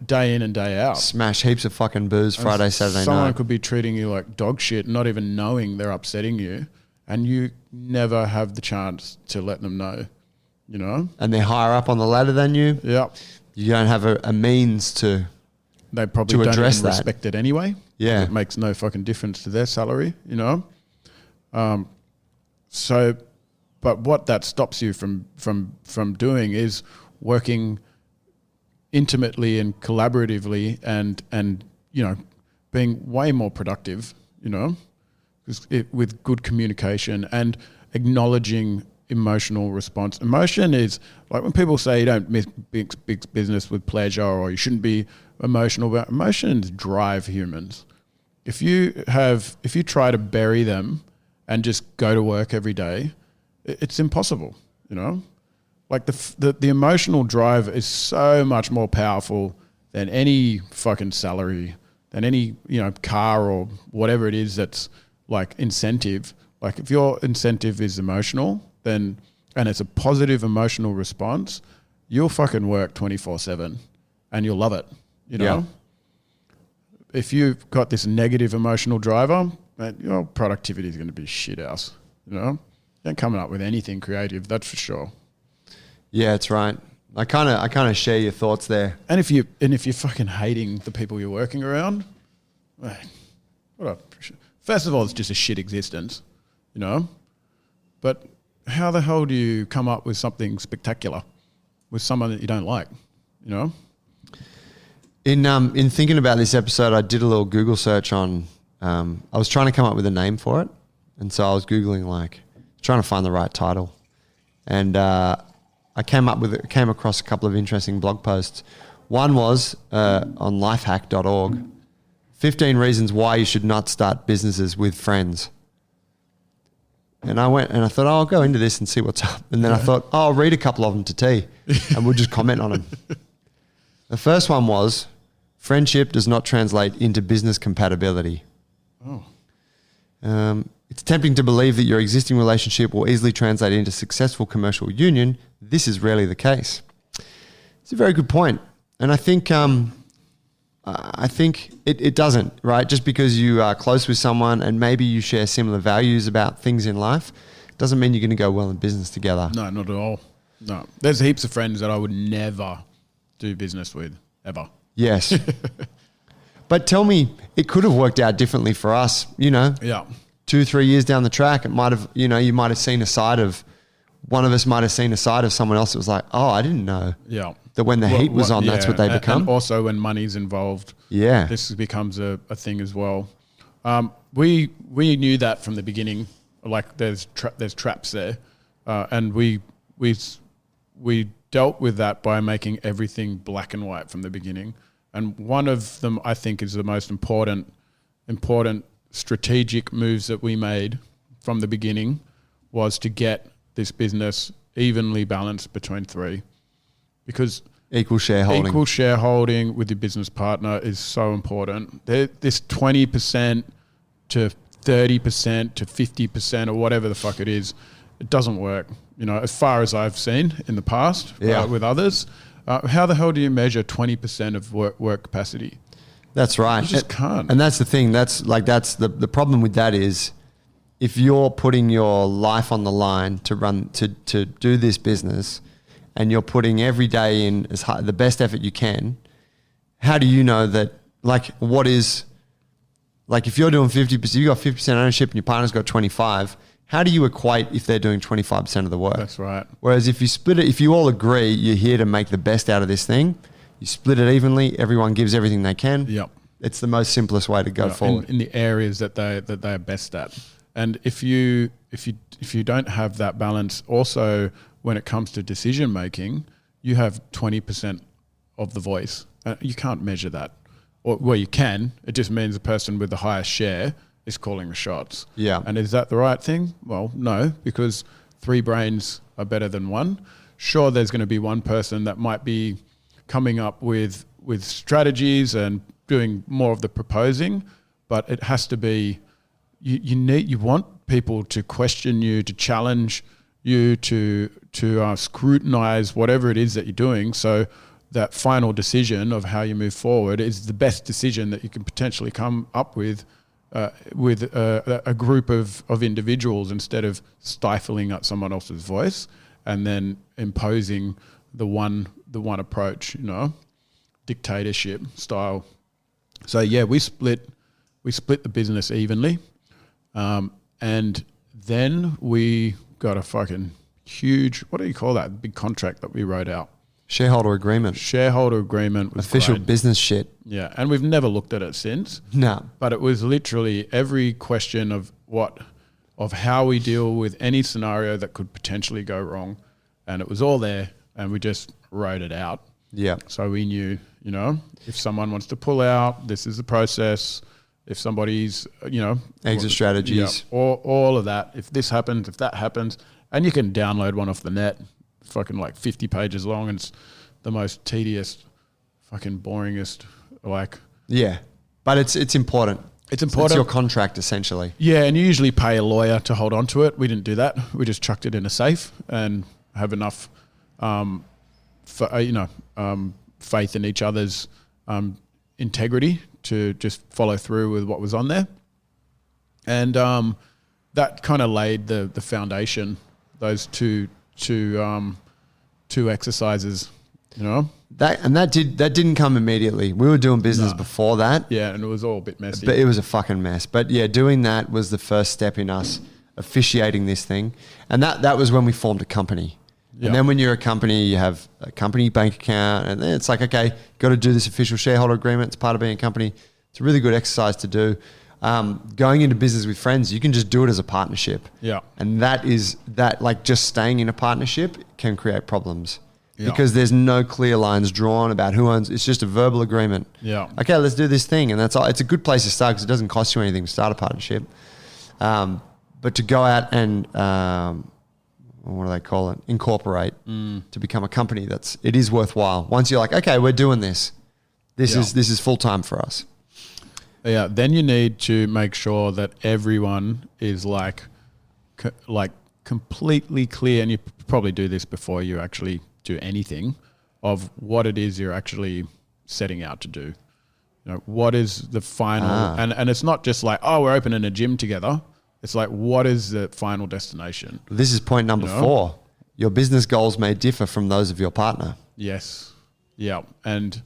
day in and day out. Smash heaps of fucking booze Friday, Saturday night. Someone could be treating you like dog shit, not even knowing they're upsetting you, and you never have the chance to let them know, you know? And they're higher up on the ladder than you. Yeah. You don't have a means to... They probably to don't address even that. respect it anyway. Yeah. It makes no fucking difference to their salary, you know? But what that stops you from doing is working intimately and collaboratively and you know, being way more productive, you know, with good communication and acknowledging emotional response. Emotion is like when people say you don't mix big business with pleasure or you shouldn't be emotional, but emotions drive humans. If you try to bury them and just go to work every day, it's impossible, you know? Like the emotional drive is so much more powerful than any fucking salary, than any, you know, car or whatever it is that's like incentive. Like if your incentive is emotional, then, and it's a positive emotional response, you'll fucking work 24/7 and you'll love it, you know? Yeah. If you've got this negative emotional driver, man, your productivity is going to be shit house, you know? You ain't coming up with anything creative, that's for sure. Yeah, that's right. I kind of share your thoughts there. And if you're fucking hating the people you're working around, man, first of all, it's just a shit existence, you know? But how the hell do you come up with something spectacular with someone that you don't like, you know? In thinking about this episode, I did a little Google search on, I was trying to come up with a name for it. And so I was Googling, like, trying to find the right title. And I came across a couple of interesting blog posts. One was on lifehack.org, 15 reasons why you should not start businesses with friends. And I went and I thought, I'll go into this and see what's up. And then I thought, I'll read a couple of them to T and we'll just comment on them. The first one was, Friendship does not translate into business compatibility. Oh. It's tempting to believe that your existing relationship will easily translate into successful commercial union. This is rarely the case. It's a very good point. And I think it doesn't, right? Just because you are close with someone and maybe you share similar values about things in life doesn't mean you're going to go well in business together. No, not at all. No. There's heaps of friends that I would never do business with, ever. Yes. But tell me, it could have worked out differently for us, you know? Yeah. 2-3 years down the track, it might have, you know, you might have seen a side of, one of us might have seen a side of someone else that was like, oh, I didn't know. Yeah. That when the heat was on, that's what they become. And also when money's involved. Yeah. This becomes a thing as well. We knew that from the beginning, like there's traps there. And we dealt with that by making everything black and white from the beginning. And one of them, I think, is the most important strategic moves that we made from the beginning was to get this business evenly balanced between three. Because equal shareholding with your business partner is so important. This 20% to 30% to 50% or whatever the fuck it is, it doesn't work. You know, as far as I've seen in the past with others, how the hell do you measure 20% of work capacity? That's right. You just can't. And that's the thing. That's the problem with that is if you're putting your life on the line to do this business and you're putting every day in the best effort you can, how do you know that, like, what is, like, if you're doing 50%, you got 50% ownership and your partner's got 25, how do you equate if they're doing 25% of the work? That's right. Whereas if you split it, if you all agree you're here to make the best out of this thing, you split it evenly, everyone gives everything they can. Yep. It's the most simplest way to go forward. In the areas that they are best at. And if you don't have that balance, also when it comes to decision making, you have 20% of the voice. You can't measure that. Or, well, you can. It just means the person with the highest share is calling the shots. Yeah. And is that the right thing? Well, no, because 3 brains are better than 1. Sure, there's going to be one person that might be coming up with strategies and doing more of the proposing, but it has to be, you want people to question you, to challenge you, to scrutinize whatever it is that you're doing. So that final decision of how you move forward is the best decision that you can potentially come up with a group of individuals, instead of stifling at someone else's voice and then imposing the one approach, you know, dictatorship style. So yeah, we split the business evenly, and then we got a fucking huge, what do you call that, big contract that we wrote out. Shareholder agreement. Was official great. Business shit. Yeah, and we've never looked at it since. No. But it was literally every question of how we deal with any scenario that could potentially go wrong, and it was all there, and we just wrote it out. Yeah. So we knew, you know, if someone wants to pull out, this is the process. If somebody's, you know, exit strategies, all of that. If this happens, if that happens, and you can download one off the net, fucking like 50 pages long, and it's the most tedious, fucking boringest, like. Yeah, but it's important. It's important. It's your contract essentially. Yeah, and you usually pay a lawyer to hold on to it. We didn't do that. We just chucked it in a safe and have enough, faith in each other's integrity to just follow through with what was on there. And that kind of laid the foundation, those two exercises, you know. That didn't come immediately. We were doing business before that. Yeah, and it was all a bit messy. But it was a fucking mess. But yeah, doing that was the first step in us officiating this thing. And that was when we formed a company. Yeah. And then when you're a company, you have a company bank account, and then it's like, okay, got to do this official shareholder agreement. It's part of being a company. It's a really good exercise to do. Going into business with friends, you can just do it as a partnership. Yeah. And like just staying in a partnership can create problems. Yeah. Because there's no clear lines drawn about who owns. It's just a verbal agreement. Yeah. Okay, let's do this thing, and that's all. It's a good place to start because it doesn't cost you anything to start a partnership. But to go out and what do they call it? Incorporate to become a company it is worthwhile. Once you're like, okay, we're doing this. This Yeah. is full time for us. Yeah. Then you need to make sure that everyone is like completely clear, and you probably do this before you actually do anything, of what it is you're actually setting out to do. You know, what is the final, and it's not just like, oh, we're opening a gym together. It's like, what is the final destination? This is point number 4. Your business goals may differ from those of your partner. Yes. Yeah. And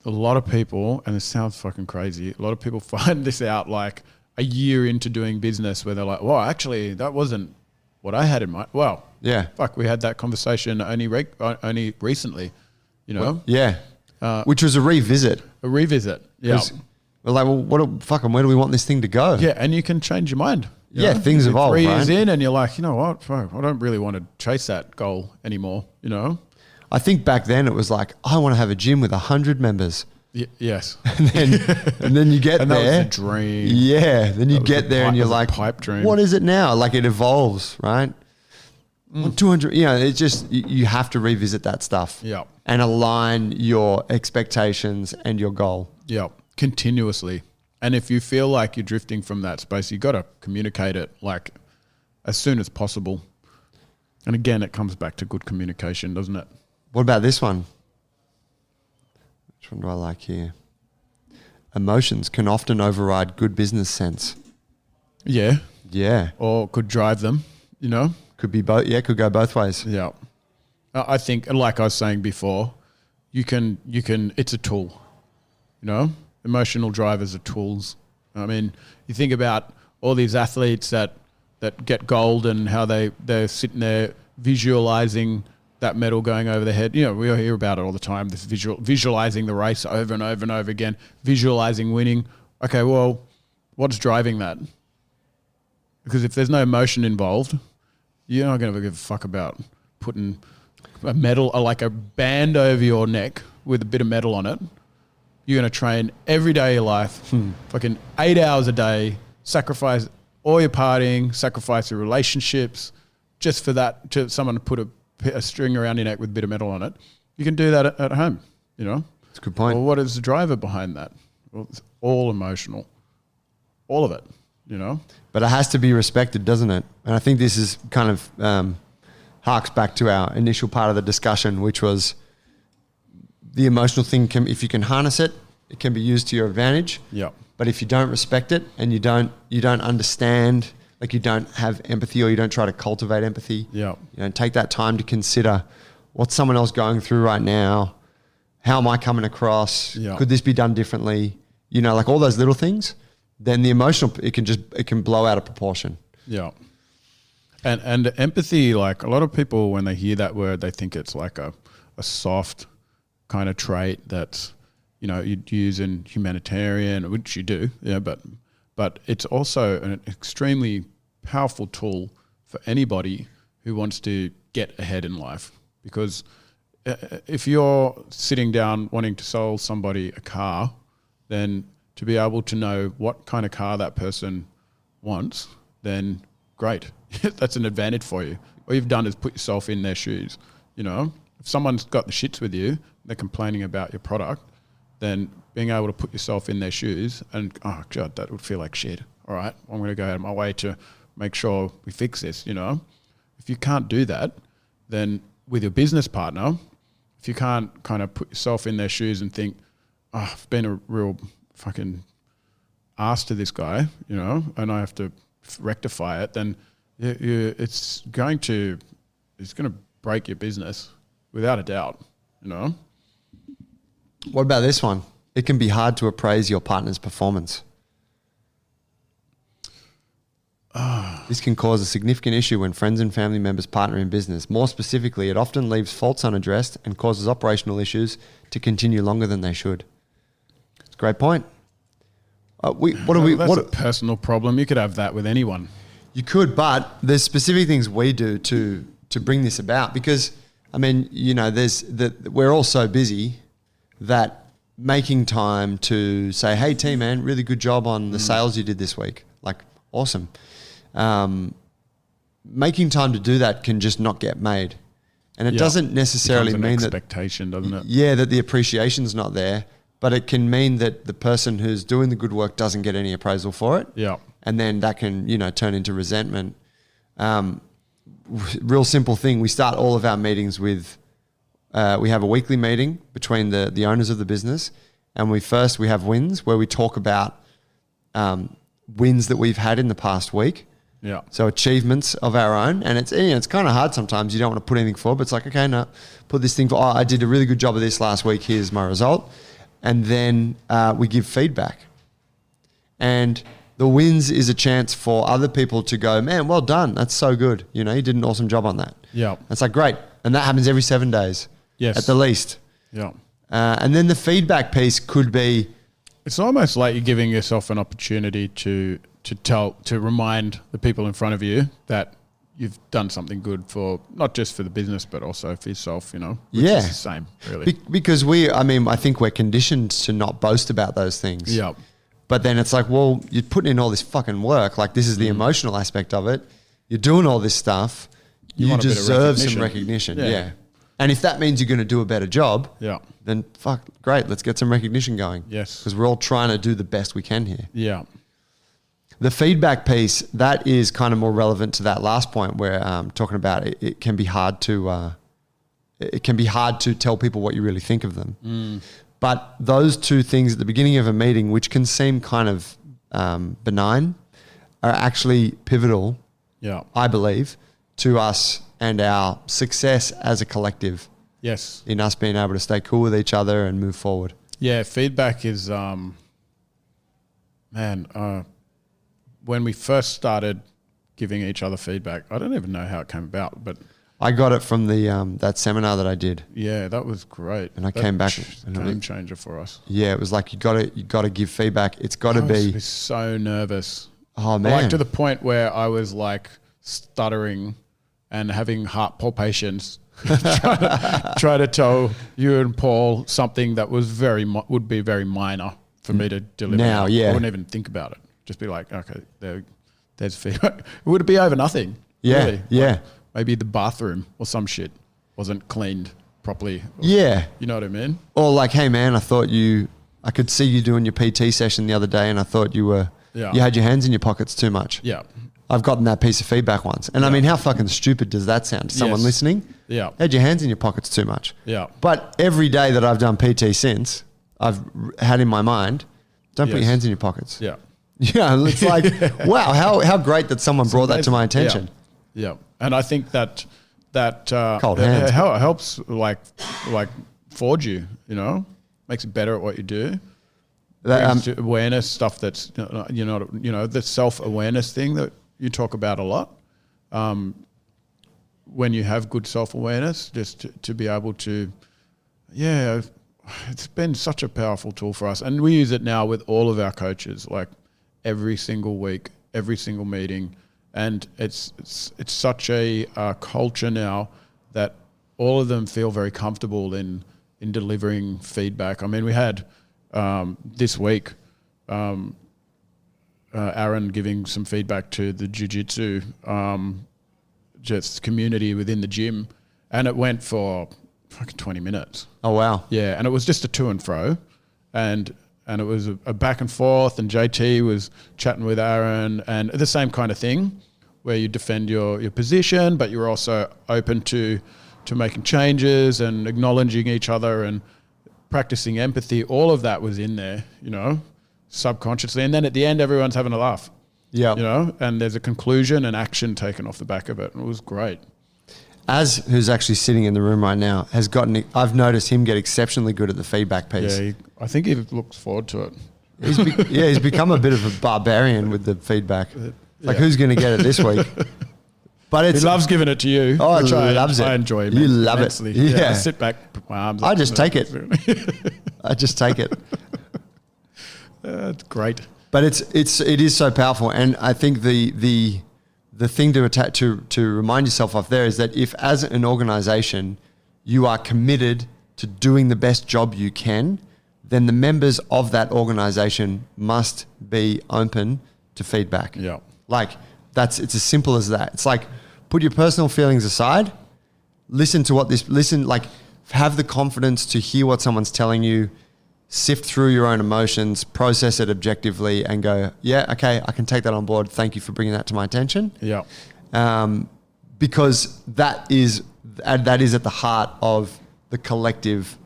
a lot of people, and this sounds fucking crazy, a lot of people find this out like a year into doing business, where they're like, well, actually, that wasn't what I had in mind. Well, Yeah. fuck, we had that conversation only recently, you know? Yeah. Which was a revisit. A revisit. Yeah. We're like, well, where do we want this thing to go? Yeah, and you can change your mind. You Yeah, know? things You're evolve, 3 years right? in, and you're like, you know what? Fuck, I don't really want to chase that goal anymore, you know? I think back then it was like, I want to have a gym with 100 members. Yes. And then you get And there. that was the dream. Yeah. Then you was get the there pipe- and you're that was like, a pipe dream. what is it now? Like it evolves, right? 200, it's just, you have to revisit that stuff. Yeah. And align your expectations and your goal. Yeah, continuously. And if you feel like you're drifting from that space, you got to communicate it like as soon as possible. And again, it comes back to good communication, doesn't it? What about this one? Which one do I like here? Emotions can often override good business sense. Yeah. Yeah. Or could drive them, you know? Could be both. Yeah, could go both ways. Yeah. I think, like I was saying before, you can, it's a tool, you know? Emotional drivers are tools. I mean, you think about all these athletes that get gold and how they're sitting there visualizing that medal going over their head. You know, we hear about it all the time, this visualizing the race over and over and over again, visualizing winning. Okay, well, what's driving that? Because if there's no emotion involved, you're not going to give a fuck about putting a medal, or like a band over your neck with a bit of metal on it. You're going to train every day of your life, fucking 8 hours a day, sacrifice all your partying, sacrifice your relationships, just for that, to someone to put a string around your neck with a bit of metal on it. You can do that at home, you know? That's a good point. Well, what is the driver behind that? Well, it's all emotional. All of it, you know? But it has to be respected, doesn't it? And I think this is kind of harks back to our initial part of the discussion, which was the emotional thing if you can harness it, it can be used to your advantage. Yeah. But if you don't respect it and you don't understand, like you don't have empathy, or you don't try to cultivate empathy, Yeah. take that time to consider what's someone else going through right now. How am I coming across? Yeah. Could this be done differently? Like all those little things. Then the emotional, it can blow out of proportion. Yeah. And empathy, like a lot of people, when they hear that word, they think it's like a soft kind of trait that's, you'd use in humanitarian, which you do, yeah, but it's also an extremely powerful tool for anybody who wants to get ahead in life. Because if you're sitting down wanting to sell somebody a car, then to be able to know what kind of car that person wants, then great. That's an advantage for you. All you've done is put yourself in their shoes. If someone's got the shits with you, they're complaining about your product, then being able to put yourself in their shoes and, oh God, that would feel like shit. All right, I'm going to go out of my way to make sure we fix this, If you can't do that, then with your business partner, if you can't kind of put yourself in their shoes and think, oh, I've been a real fucking ass to this guy, and I have to rectify it, then it's going to break your business without a doubt, What about this one? It can be hard to appraise your partner's performance. This can cause a significant issue when friends and family members partner in business. More specifically, it often leaves faults unaddressed and causes operational issues to continue longer than they should. It's a great point. That's a personal problem. You could have that with anyone. You could, but there's specific things we do to bring this about, because we're all so busy that making time to say, hey team, man, really good job on the sales you did this week. Like, awesome. Making time to do that can just not get made. And it doesn't necessarily Becomes an mean expectation, doesn't it? Yeah, that the appreciation's not there, but it can mean that the person who's doing the good work doesn't get any appraisal for it. Yeah. And then that can, turn into resentment. Real simple thing. We start all of our meetings with, we have a weekly meeting between the owners of the business, and we have wins where we talk about wins that we've had in the past week. Yeah. So achievements of our own, and it's kind of hard sometimes. You don't want to put anything forward, but it's like, okay, no, put this thing for. I did a really good job of this last week. Here's my result, and then we give feedback. And the wins is a chance for other people to go, man, well done. That's so good. You did an awesome job on that. Yeah. It's like, great. And that happens every 7 days. Yes. At the least. Yeah. And then the feedback piece could be. It's almost like you're giving yourself an opportunity to remind the people in front of you that you've done something good for, not just for the business, but also for yourself, which is the same, really. Because I think we're conditioned to not boast about those things. Yeah. But then it's like, well, you're putting in all this fucking work. Like, this is the emotional aspect of it. You're doing all this stuff. You deserve some recognition. Yeah. And if that means you're going to do a better job, then great, let's get some recognition going. Yes. Because we're all trying to do the best we can here. Yeah. The feedback piece, that is kind of more relevant to that last point where talking about it can be hard to tell people what you really think of them. But those two things at the beginning of a meeting, which can seem kind of benign, are actually pivotal, I believe, to us and our success as a collective. Yes. In us being able to stay cool with each other and move forward. Yeah, feedback is, when we first started giving each other feedback, I don't even know how it came about, but I got it from the that seminar that I did. Yeah, that was great. And I came back. Game changer for us. Yeah, it was like you got to give feedback. It's got to be. I was so nervous. Oh man! Like to the point where I was like stuttering and having heart palpitations, try to tell you and Paul something that was would be very minor for me to deliver. Now, I wouldn't even think about it. Just be like, okay, there's feedback. It would be over nothing. Yeah, really. yeah. Like maybe the bathroom or some shit wasn't cleaned properly. Yeah. You know what I mean? Or like, hey man, I could see you doing your PT session the other day and I thought you had your hands in your pockets too much. Yeah. I've gotten that piece of feedback once. And I mean, how fucking stupid does that sound to someone listening? Yeah. Had your hands in your pockets too much. Yeah. But every day that I've done PT since, I've had in my mind, don't put your hands in your pockets. Yeah. Yeah. It's like, wow, how great that someone brought that to my attention. Yeah. And I think that cold hands. helps like forge you, makes you better at what you do. That awareness stuff that's the self-awareness thing that you talk about a lot. When you have good self-awareness, just to be able to, it's been such a powerful tool for us, and we use it now with all of our coaches, like every single week, every single meeting. And it's such a culture now that all of them feel very comfortable in delivering feedback. I mean, we had this week Aaron giving some feedback to the jiu-jitsu just community within the gym, and it went for fucking 20 minutes. Oh wow! Yeah, and it was just a to and fro, and it was a back and forth, and JT was chatting with Aaron, and the same kind of thing, where you defend your position, but you're also open to making changes and acknowledging each other and practicing empathy. All of that was in there, subconsciously. And then at the end, everyone's having a laugh. Yeah. And there's a conclusion and action taken off the back of it. And it was great. Az, who's actually sitting in the room right now, I've noticed him get exceptionally good at the feedback piece. Yeah, I think he looks forward to it. He's become a bit of a barbarian with the feedback. Like, who's going to get it this week? But he loves giving it to you. Oh, he loves it. I enjoy it. You love immensely. it. Yeah. I sit back, put my arms up. I just take it. I just take it. It's great. But it is so powerful, and I think the thing to remind yourself of there is that if, as an organization, you are committed to doing the best job you can, then the members of that organization must be open to feedback. Yeah. Like, it's as simple as that. It's like, put your personal feelings aside, have the confidence to hear what someone's telling you, sift through your own emotions, process it objectively, and go, yeah, okay, I can take that on board. Thank you for bringing that to my attention. Yeah. Because that is at the heart of the collective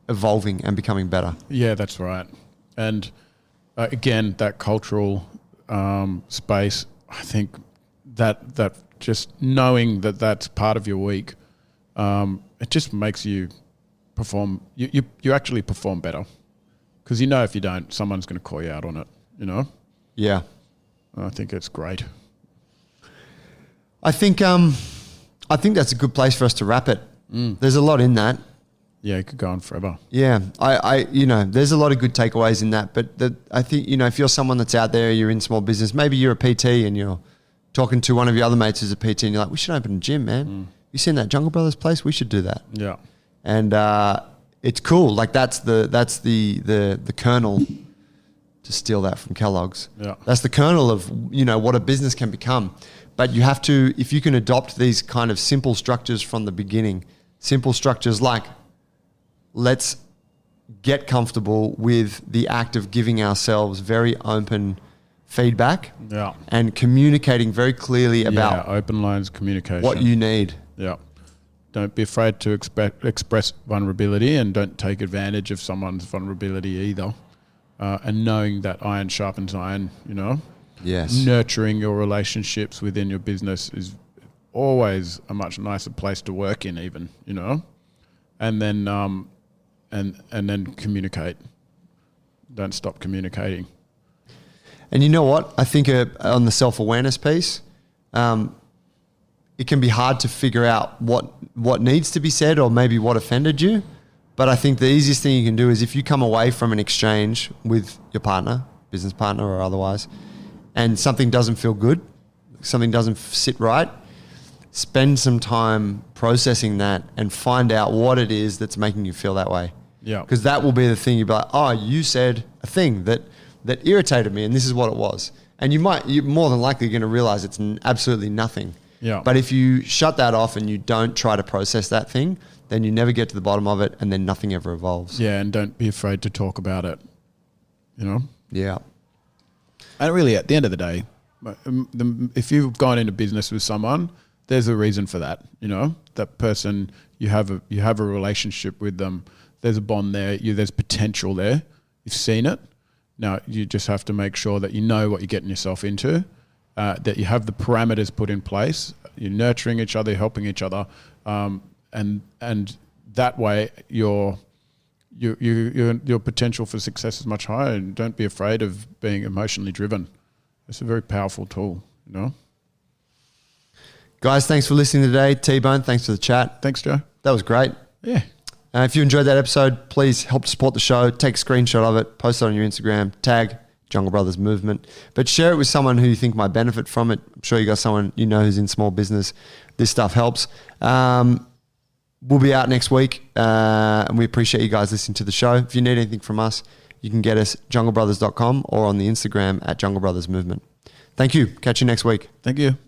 evolving and becoming better. Yeah, that's right. And again, that cultural space, I think that just knowing that that's part of your week, it just makes you perform. You actually perform better because you know if you don't, someone's going to call you out on it. You know. Yeah. I think it's great. I think that's a good place for us to wrap it. There's a lot in that. Yeah, it could go on forever. Yeah, I there's a lot of good takeaways in that. But I think, if you're someone that's out there, you're in small business, maybe you're a PT and you're talking to one of your other mates who's a PT and you're like, we should open a gym, man. You seen that Jungle Brothers place? We should do that. Yeah. And it's cool. Like that's the kernel, to steal that from Kellogg's. Yeah. That's the kernel of, what a business can become. But you have to, if you can adopt these kind of simple structures from the beginning, simple structures like, let's get comfortable with the act of giving ourselves very open feedback, and communicating very clearly about open lines communication, what you need. Yeah. Don't be afraid to express vulnerability, and don't take advantage of someone's vulnerability either. And knowing that iron sharpens iron, Yes. Nurturing your relationships within your business is always a much nicer place to work in, even, and then and then communicate. Don't stop communicating. And you know what? I think on the self-awareness piece, it can be hard to figure out what needs to be said or maybe what offended you. But I think the easiest thing you can do is if you come away from an exchange with your partner, business partner or otherwise, and something doesn't feel good, something doesn't sit right, spend some time processing that and find out what it is that's making you feel that way. Yeah. Because that will be the thing. You'll be like, oh, you said a thing that irritated me and this is what it was. And you're more than likely going to realize it's absolutely nothing. Yeah. But if you shut that off and you don't try to process that thing, then you never get to the bottom of it and then nothing ever evolves. Yeah, and don't be afraid to talk about it, Yeah. And really, at the end of the day, if you've gone into business with someone, there's a reason for that. That person, you have a relationship with them. There's a bond there. There's potential there. You've seen it. Now you just have to make sure that you know what you're getting yourself into. That you have the parameters put in place. You're nurturing each other, helping each other, and that way your potential for success is much higher. And don't be afraid of being emotionally driven. It's a very powerful tool, Guys, thanks for listening today. T-Bone, thanks for the chat. Thanks, Joe. That was great. Yeah. If you enjoyed that episode, please help to support the show. Take a screenshot of it, post it on your Instagram, tag Jungle Brothers Movement, but share it with someone who you think might benefit from it. I'm sure you got someone who's in small business. This stuff helps. We'll be out next week, and we appreciate you guys listening to the show. If you need anything from us, you can get us junglebrothers.com or on the Instagram at Jungle Brothers Movement. Thank you. Catch you next week. Thank you.